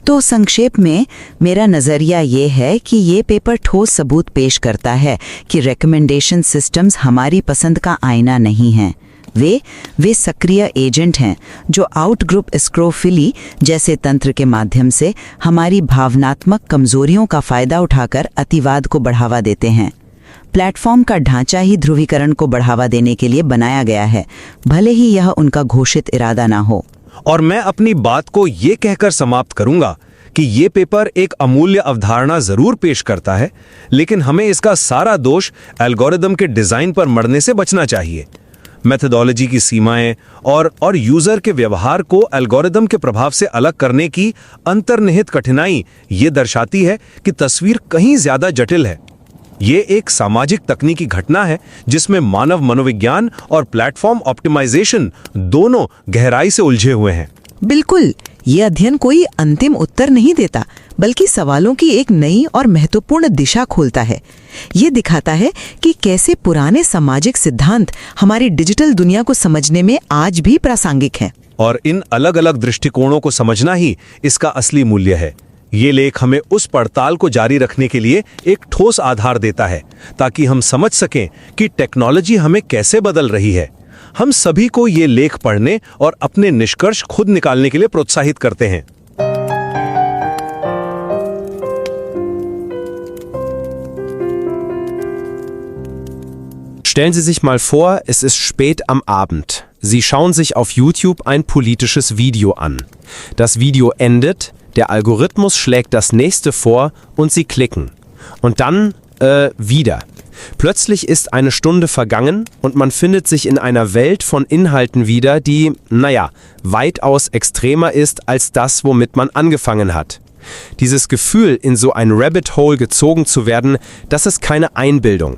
तो संक्षेप में मेरा नज़रिया ये है कि ये पेपर ठोस सबूत पेश करता है कि रिकमेंडेशन सिस्टम्स हमारी पसंद का आईना नहीं हैं। वे सक्रिय एजेंट हैं जो आउटग्रुप एक्रोफिली जैसे तंत्र के माध्यम से हमारी भावनात्मक कमजोरियों का फायदा उठाकर अतिवाद को बढ़ावा देते हैं। प्लेटफॉर्म का ढांचा ही ध्रुवीकरण को बढ़ावा देने के लिए बनाया गया है, भले ही यह उनका घोषित इरादा ना हो। और मैं अपनी बात को ये कहकर समाप्त करूंगा कि ये पेपर एक अमूल्य अवधारणा जरूर पेश करता है, लेकिन हमें इसका सारा दोष एल्गोरिदम के डिजाइन पर मढ़ने से बचना चाहिए। मेथोडोलॉजी की सीमाएं और यूजर के व्यवहार को एल्गोरिदम के प्रभाव से अलग करने की अंतर्निहित कठिनाई ये दर्शाती है कि तस्वीर कहीं ज्यादा जटिल है। ये एक सामाजिक तकनीकी घटना है जिसमें मानव मनोविज्ञान और प्लेटफॉर्म ऑप्टिमाइजेशन दोनों गहराई से उलझे हुए हैं। बिल्कुल, ये अध्ययन कोई अंतिम उत्तर नहीं देता, बल्कि सवालों की एक नई और महत्वपूर्ण दिशा खोलता है। ये दिखाता है कि कैसे पुराने सामाजिक सिद्धांत हमारी डिजिटल दुनिया को समझने में आज भी प्रासंगिक हैं। और इन अलग अलग दृष्टिकोणों को समझना ही इसका असली मूल्य है। ये लेख हमें उस पड़ताल को जारी रखने के लिए एक ठोस आधार देता है, ताकि हम समझ सकें कि टेक्नोलॉजी हमें कैसे बदल रही है। हम सभी को ये लेख पढ़ने और अपने निष्कर्ष खुद निकालने के लिए प्रोत्साहित करते हैं। Stellen Sie sich mal vor, es ist spät am Abend. Sie schauen sich auf YouTube ein politisches Video an. Das Video endet, der Algorithmus schlägt das nächste vor und Sie klicken. Und dann, wieder. Plötzlich ist eine Stunde vergangen und man findet sich in einer Welt von Inhalten wieder, die, weitaus extremer ist als das, womit man angefangen hat. Dieses Gefühl, in so ein Rabbit Hole gezogen zu werden, das ist keine Einbildung.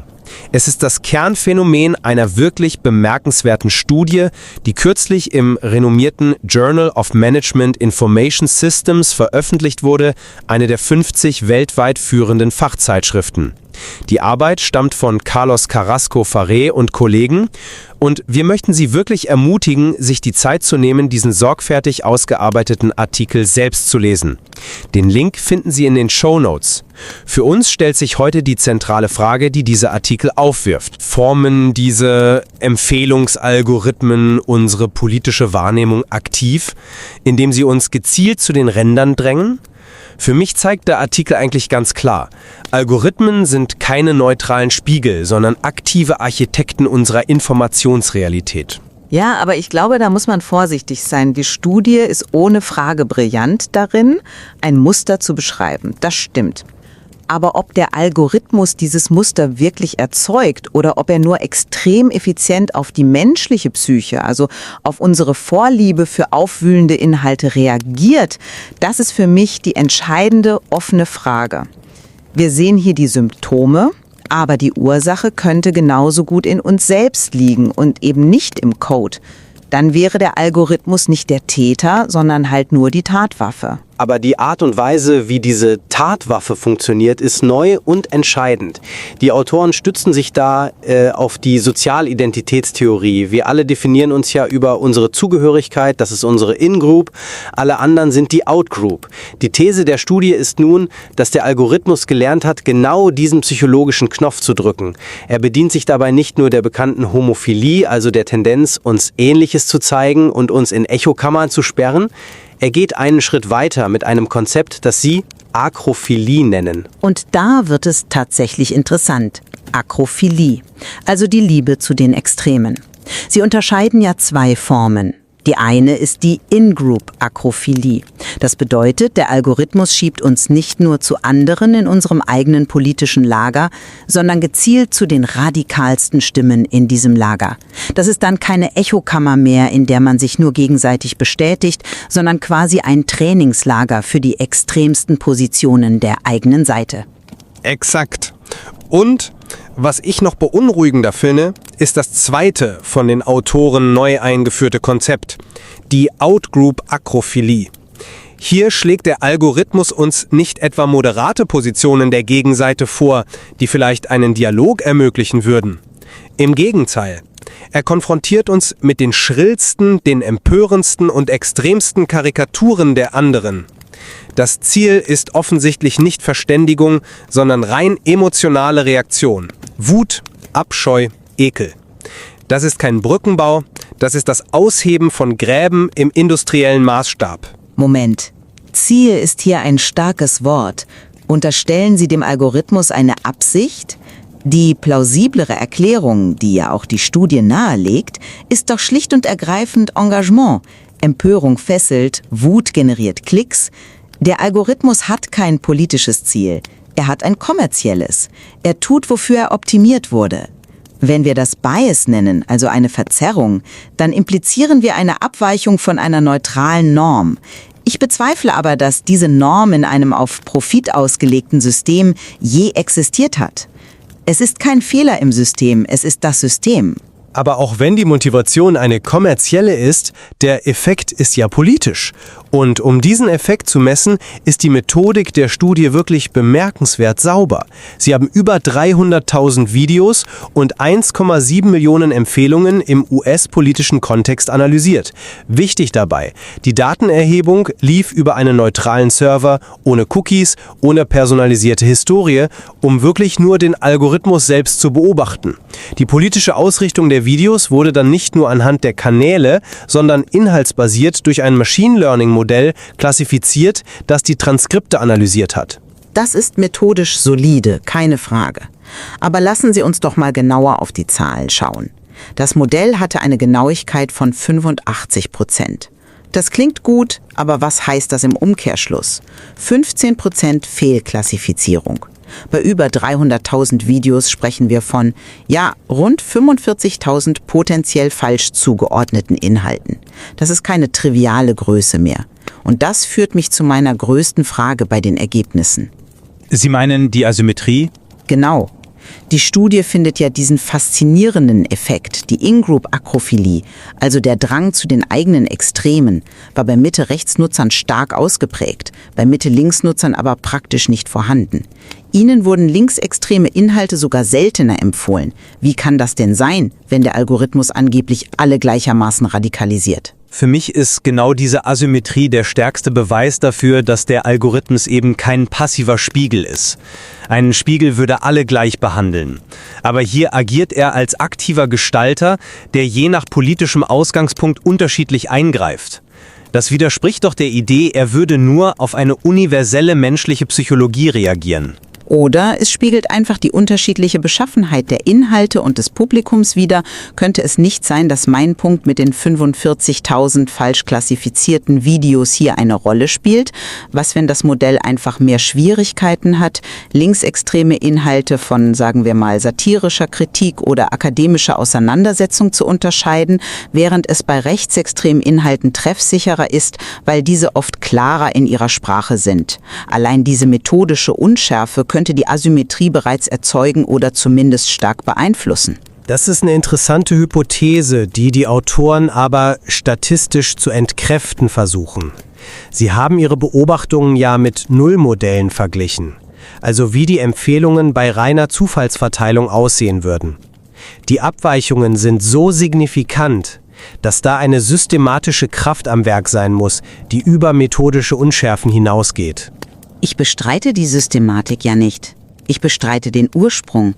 Es ist das Kernphänomen einer wirklich bemerkenswerten Studie, die kürzlich im renommierten Journal of Management Information Systems veröffentlicht wurde, eine der 50 weltweit führenden Fachzeitschriften. Die Arbeit stammt von Carrasco-Farré und Kollegen und wir möchten Sie wirklich ermutigen, sich die Zeit zu nehmen, diesen sorgfältig ausgearbeiteten Artikel selbst zu lesen. Den Link finden Sie in den Shownotes. Für uns stellt sich heute die zentrale Frage, die dieser Artikel aufwirft. Formen diese Empfehlungsalgorithmen unsere politische Wahrnehmung aktiv, indem sie uns gezielt zu den Rändern drängen? Für mich zeigt der Artikel eigentlich ganz klar, Algorithmen sind keine neutralen Spiegel, sondern aktive Architekten unserer Informationsrealität. Ja, aber ich glaube, da muss man vorsichtig sein. Die Studie ist ohne Frage brillant darin, ein Muster zu beschreiben. Das stimmt. Aber ob der Algorithmus dieses Muster wirklich erzeugt oder ob er nur extrem effizient auf die menschliche Psyche, also auf unsere Vorliebe für aufwühlende Inhalte reagiert, das ist für mich die entscheidende offene Frage. Wir sehen hier die Symptome, aber die Ursache könnte genauso gut in uns selbst liegen und eben nicht im Code. Dann wäre der Algorithmus nicht der Täter, sondern halt nur die Tatwaffe. Aber die Art und Weise, wie diese Tatwaffe funktioniert, ist neu und entscheidend. Die Autoren stützen sich da auf die Sozialidentitätstheorie. Wir alle definieren uns ja über unsere Zugehörigkeit, das ist unsere Ingroup, alle anderen sind die Outgroup. Die These der Studie ist nun, dass der Algorithmus gelernt hat, genau diesen psychologischen Knopf zu drücken. Er bedient sich dabei nicht nur der bekannten Homophilie, also der Tendenz, uns Ähnliches zu zeigen und uns in Echokammern zu sperren. Er geht einen Schritt weiter mit einem Konzept, das sie Acrophilie nennen. Und da wird es tatsächlich interessant. Acrophilie, also die Liebe zu den Extremen. Sie unterscheiden ja zwei Formen. Die eine ist die Ingroup Acrophily. Das bedeutet, der Algorithmus schiebt uns nicht nur zu anderen in unserem eigenen politischen Lager, sondern gezielt zu den radikalsten Stimmen in diesem Lager. Das ist dann keine Echokammer mehr, in der man sich nur gegenseitig bestätigt, sondern quasi ein Trainingslager für die extremsten Positionen der eigenen Seite. Exakt. Und was ich noch beunruhigender finde, ist das zweite von den Autoren neu eingeführte Konzept, die Outgroup Acrophily. Hier schlägt der Algorithmus uns nicht etwa moderate Positionen der Gegenseite vor, die vielleicht einen Dialog ermöglichen würden. Im Gegenteil, er konfrontiert uns mit den schrillsten, den empörendsten und extremsten Karikaturen der anderen. Das Ziel ist offensichtlich nicht Verständigung, sondern rein emotionale Reaktion. Wut, Abscheu, Ekel. Das ist kein Brückenbau, das ist das Ausheben von Gräben im industriellen Maßstab. Moment. Ziel ist hier ein starkes Wort. Unterstellen Sie dem Algorithmus eine Absicht? Die plausiblere Erklärung, die ja auch die Studie nahelegt, ist doch schlicht und ergreifend Engagement. Empörung fesselt, Wut generiert Klicks. Der Algorithmus hat kein politisches Ziel. Er hat ein kommerzielles. Er tut, wofür er optimiert wurde. Wenn wir das Bias nennen, also eine Verzerrung, dann implizieren wir eine Abweichung von einer neutralen Norm. Ich bezweifle aber, dass diese Norm in einem auf Profit ausgelegten System je existiert hat. Es ist kein Fehler im System, es ist das System. Aber auch wenn die Motivation eine kommerzielle ist, der Effekt ist ja politisch. Und um diesen Effekt zu messen, ist die Methodik der Studie wirklich bemerkenswert sauber. Sie haben über 300.000 Videos und 1,7 Millionen Empfehlungen im US-politischen Kontext analysiert. Wichtig dabei, die Datenerhebung lief über einen neutralen Server, ohne Cookies, ohne personalisierte Historie, um wirklich nur den Algorithmus selbst zu beobachten. Die politische Ausrichtung der Videos wurde dann nicht nur anhand der Kanäle, sondern inhaltsbasiert durch ein Machine Learning-Modell klassifiziert, das die Transkripte analysiert hat. Das ist methodisch solide, keine Frage. Aber lassen Sie uns doch mal genauer auf die Zahlen schauen. Das Modell hatte eine Genauigkeit von 85%. Das klingt gut, aber was heißt das im Umkehrschluss? 15% Fehlklassifizierung. Bei über 300.000 Videos sprechen wir von, rund 45.000 potenziell falsch zugeordneten Inhalten. Das ist keine triviale Größe mehr. Und das führt mich zu meiner größten Frage bei den Ergebnissen. Sie meinen die Asymmetrie? Genau. Die Studie findet ja diesen faszinierenden Effekt, die Ingroup Acrophily, also der Drang zu den eigenen Extremen, war bei Mitte-Rechts-Nutzern stark ausgeprägt, bei Mitte-Links-Nutzern aber praktisch nicht vorhanden. Ihnen wurden linksextreme Inhalte sogar seltener empfohlen. Wie kann das denn sein, wenn der Algorithmus angeblich alle gleichermaßen radikalisiert? Für mich ist genau diese Asymmetrie der stärkste Beweis dafür, dass der Algorithmus eben kein passiver Spiegel ist. Ein Spiegel würde alle gleich behandeln. Aber hier agiert er als aktiver Gestalter, der je nach politischem Ausgangspunkt unterschiedlich eingreift. Das widerspricht doch der Idee, er würde nur auf eine universelle menschliche Psychologie reagieren. Oder es spiegelt einfach die unterschiedliche Beschaffenheit der Inhalte und des Publikums wider. Könnte es nicht sein, dass mein Punkt mit den 45.000 falsch klassifizierten Videos hier eine Rolle spielt? Was, wenn das Modell einfach mehr Schwierigkeiten hat, linksextreme Inhalte von, sagen wir mal, satirischer Kritik oder akademischer Auseinandersetzung zu unterscheiden, während es bei rechtsextremen Inhalten treffsicherer ist, weil diese oft klarer in ihrer Sprache sind. Allein diese methodische Unschärfe könnte die Asymmetrie bereits erzeugen oder zumindest stark beeinflussen. Das ist eine interessante Hypothese, die die Autoren aber statistisch zu entkräften versuchen. Sie haben ihre Beobachtungen ja mit Nullmodellen verglichen, also wie die Empfehlungen bei reiner Zufallsverteilung aussehen würden. Die Abweichungen sind so signifikant, dass da eine systematische Kraft am Werk sein muss, die über methodische Unschärfen hinausgeht. Ich bestreite die Systematik ja nicht. Ich bestreite den Ursprung.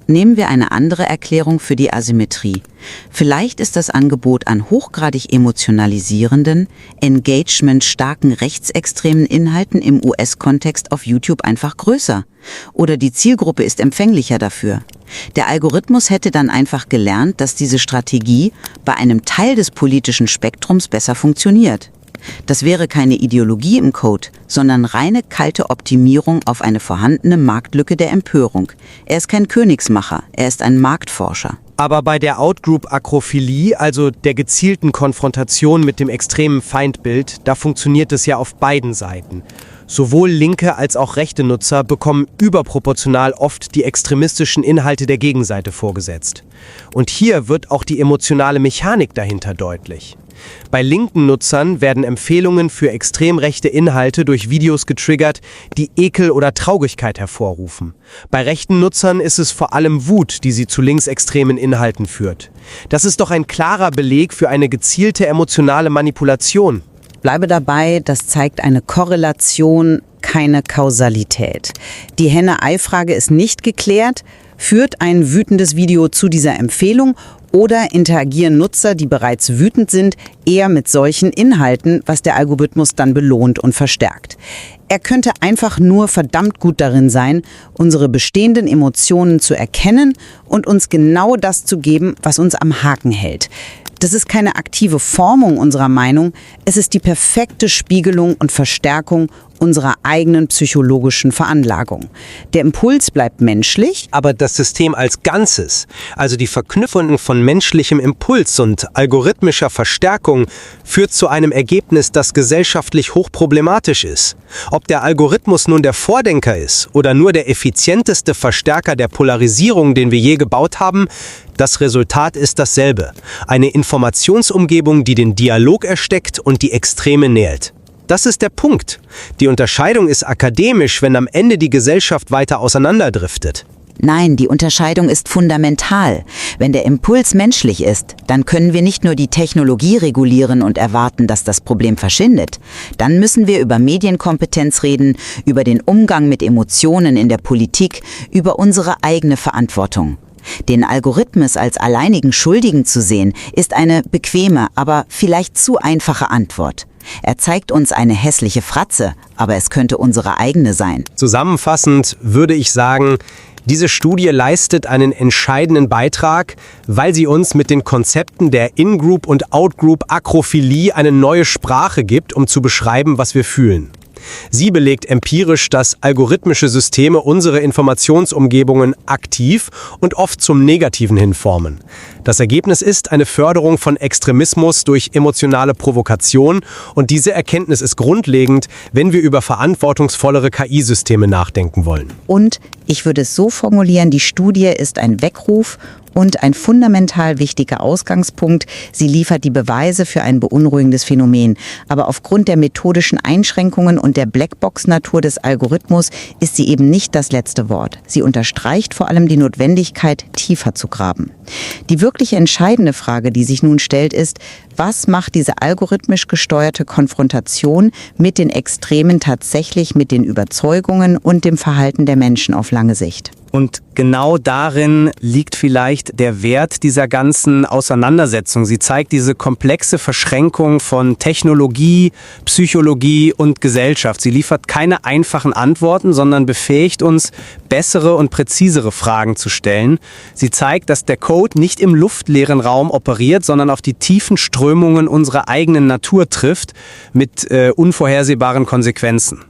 Nehmen wir eine andere Erklärung für die Asymmetrie. Vielleicht ist das Angebot an hochgradig emotionalisierenden, engagementstarken rechtsextremen Inhalten im US-Kontext auf YouTube einfach größer. Oder die Zielgruppe ist empfänglicher dafür. Der Algorithmus hätte dann einfach gelernt, dass diese Strategie bei einem Teil des politischen Spektrums besser funktioniert. Das wäre keine Ideologie im Code, sondern reine kalte Optimierung auf eine vorhandene Marktlücke der Empörung. Er ist kein Königsmacher, er ist ein Marktforscher. Aber bei der Outgroup Acrophily, also der gezielten Konfrontation mit dem extremen Feindbild, da funktioniert es ja auf beiden Seiten. Sowohl linke als auch rechte Nutzer bekommen überproportional oft die extremistischen Inhalte der Gegenseite vorgesetzt. Und hier wird auch die emotionale Mechanik dahinter deutlich. Bei linken Nutzern werden Empfehlungen für extrem rechte Inhalte durch Videos getriggert, die Ekel oder Traurigkeit hervorrufen. Bei rechten Nutzern ist es vor allem Wut, die sie zu linksextremen Inhalten führt. Das ist doch ein klarer Beleg für eine gezielte emotionale Manipulation. Bleibe dabei, das zeigt eine Korrelation, keine Kausalität. Die Henne-Ei-Frage ist nicht geklärt. Führt ein wütendes Video zu dieser Empfehlung oder interagieren Nutzer, die bereits wütend sind, eher mit solchen Inhalten, was der Algorithmus dann belohnt und verstärkt? Er könnte einfach nur verdammt gut darin sein, unsere bestehenden Emotionen zu erkennen und uns genau das zu geben, was uns am Haken hält. Das ist keine aktive Formung unserer Meinung, es ist die perfekte Spiegelung und Verstärkung unserer eigenen psychologischen Veranlagung. Der Impuls bleibt menschlich, Aber das System als Ganzes, also die Verknüpfung von menschlichem Impuls und algorithmischer Verstärkung, führt zu einem Ergebnis, das gesellschaftlich hochproblematisch ist. Ob der Algorithmus nun der Vordenker ist oder nur der effizienteste Verstärker der Polarisierung, den wir je gebaut haben, das Resultat ist dasselbe. Eine Informationsumgebung, die den Dialog ersteckt und die Extreme nährt. Das ist der Punkt. Die Unterscheidung ist akademisch, wenn am Ende die Gesellschaft weiter auseinanderdriftet. Nein, die Unterscheidung ist fundamental. Wenn der Impuls menschlich ist, dann können wir nicht nur die Technologie regulieren und erwarten, dass das Problem verschwindet. Dann müssen wir über Medienkompetenz reden, über den Umgang mit Emotionen in der Politik, über unsere eigene Verantwortung. Den Algorithmus als alleinigen Schuldigen zu sehen, ist eine bequeme, aber vielleicht zu einfache Antwort. Er zeigt uns eine hässliche Fratze, aber es könnte unsere eigene sein. Zusammenfassend würde ich sagen, diese Studie leistet einen entscheidenden Beitrag, weil sie uns mit den Konzepten der Ingroup und Outgroup Acrophily eine neue Sprache gibt, um zu beschreiben, was wir fühlen. Sie belegt empirisch, dass algorithmische Systeme unsere Informationsumgebungen aktiv und oft zum Negativen hin formen. Das Ergebnis ist eine Förderung von Extremismus durch emotionale Provokation und diese Erkenntnis ist grundlegend, wenn wir über verantwortungsvollere KI-Systeme nachdenken wollen. Und ich würde es so formulieren, die Studie ist ein Weckruf und ein fundamental wichtiger Ausgangspunkt. Sie liefert die Beweise für ein beunruhigendes Phänomen. Aber aufgrund der methodischen Einschränkungen und der Blackbox-Natur des Algorithmus ist sie eben nicht das letzte Wort. Sie unterstreicht vor allem die Notwendigkeit, tiefer zu graben. Die wirklich entscheidende Frage, die sich nun stellt, ist, was macht diese algorithmisch gesteuerte Konfrontation mit den Extremen tatsächlich mit den Überzeugungen und dem Verhalten der Menschen auf lange Sicht? Und genau darin liegt vielleicht der Wert dieser ganzen Auseinandersetzung. Sie zeigt diese komplexe Verschränkung von Technologie, Psychologie und Gesellschaft. Sie liefert keine einfachen Antworten, sondern befähigt uns, bessere und präzisere Fragen zu stellen. Sie zeigt, dass der Code nicht im luftleeren Raum operiert, sondern auf die tiefen Strömungen unserer eigenen Natur trifft, mit unvorhersehbaren Konsequenzen.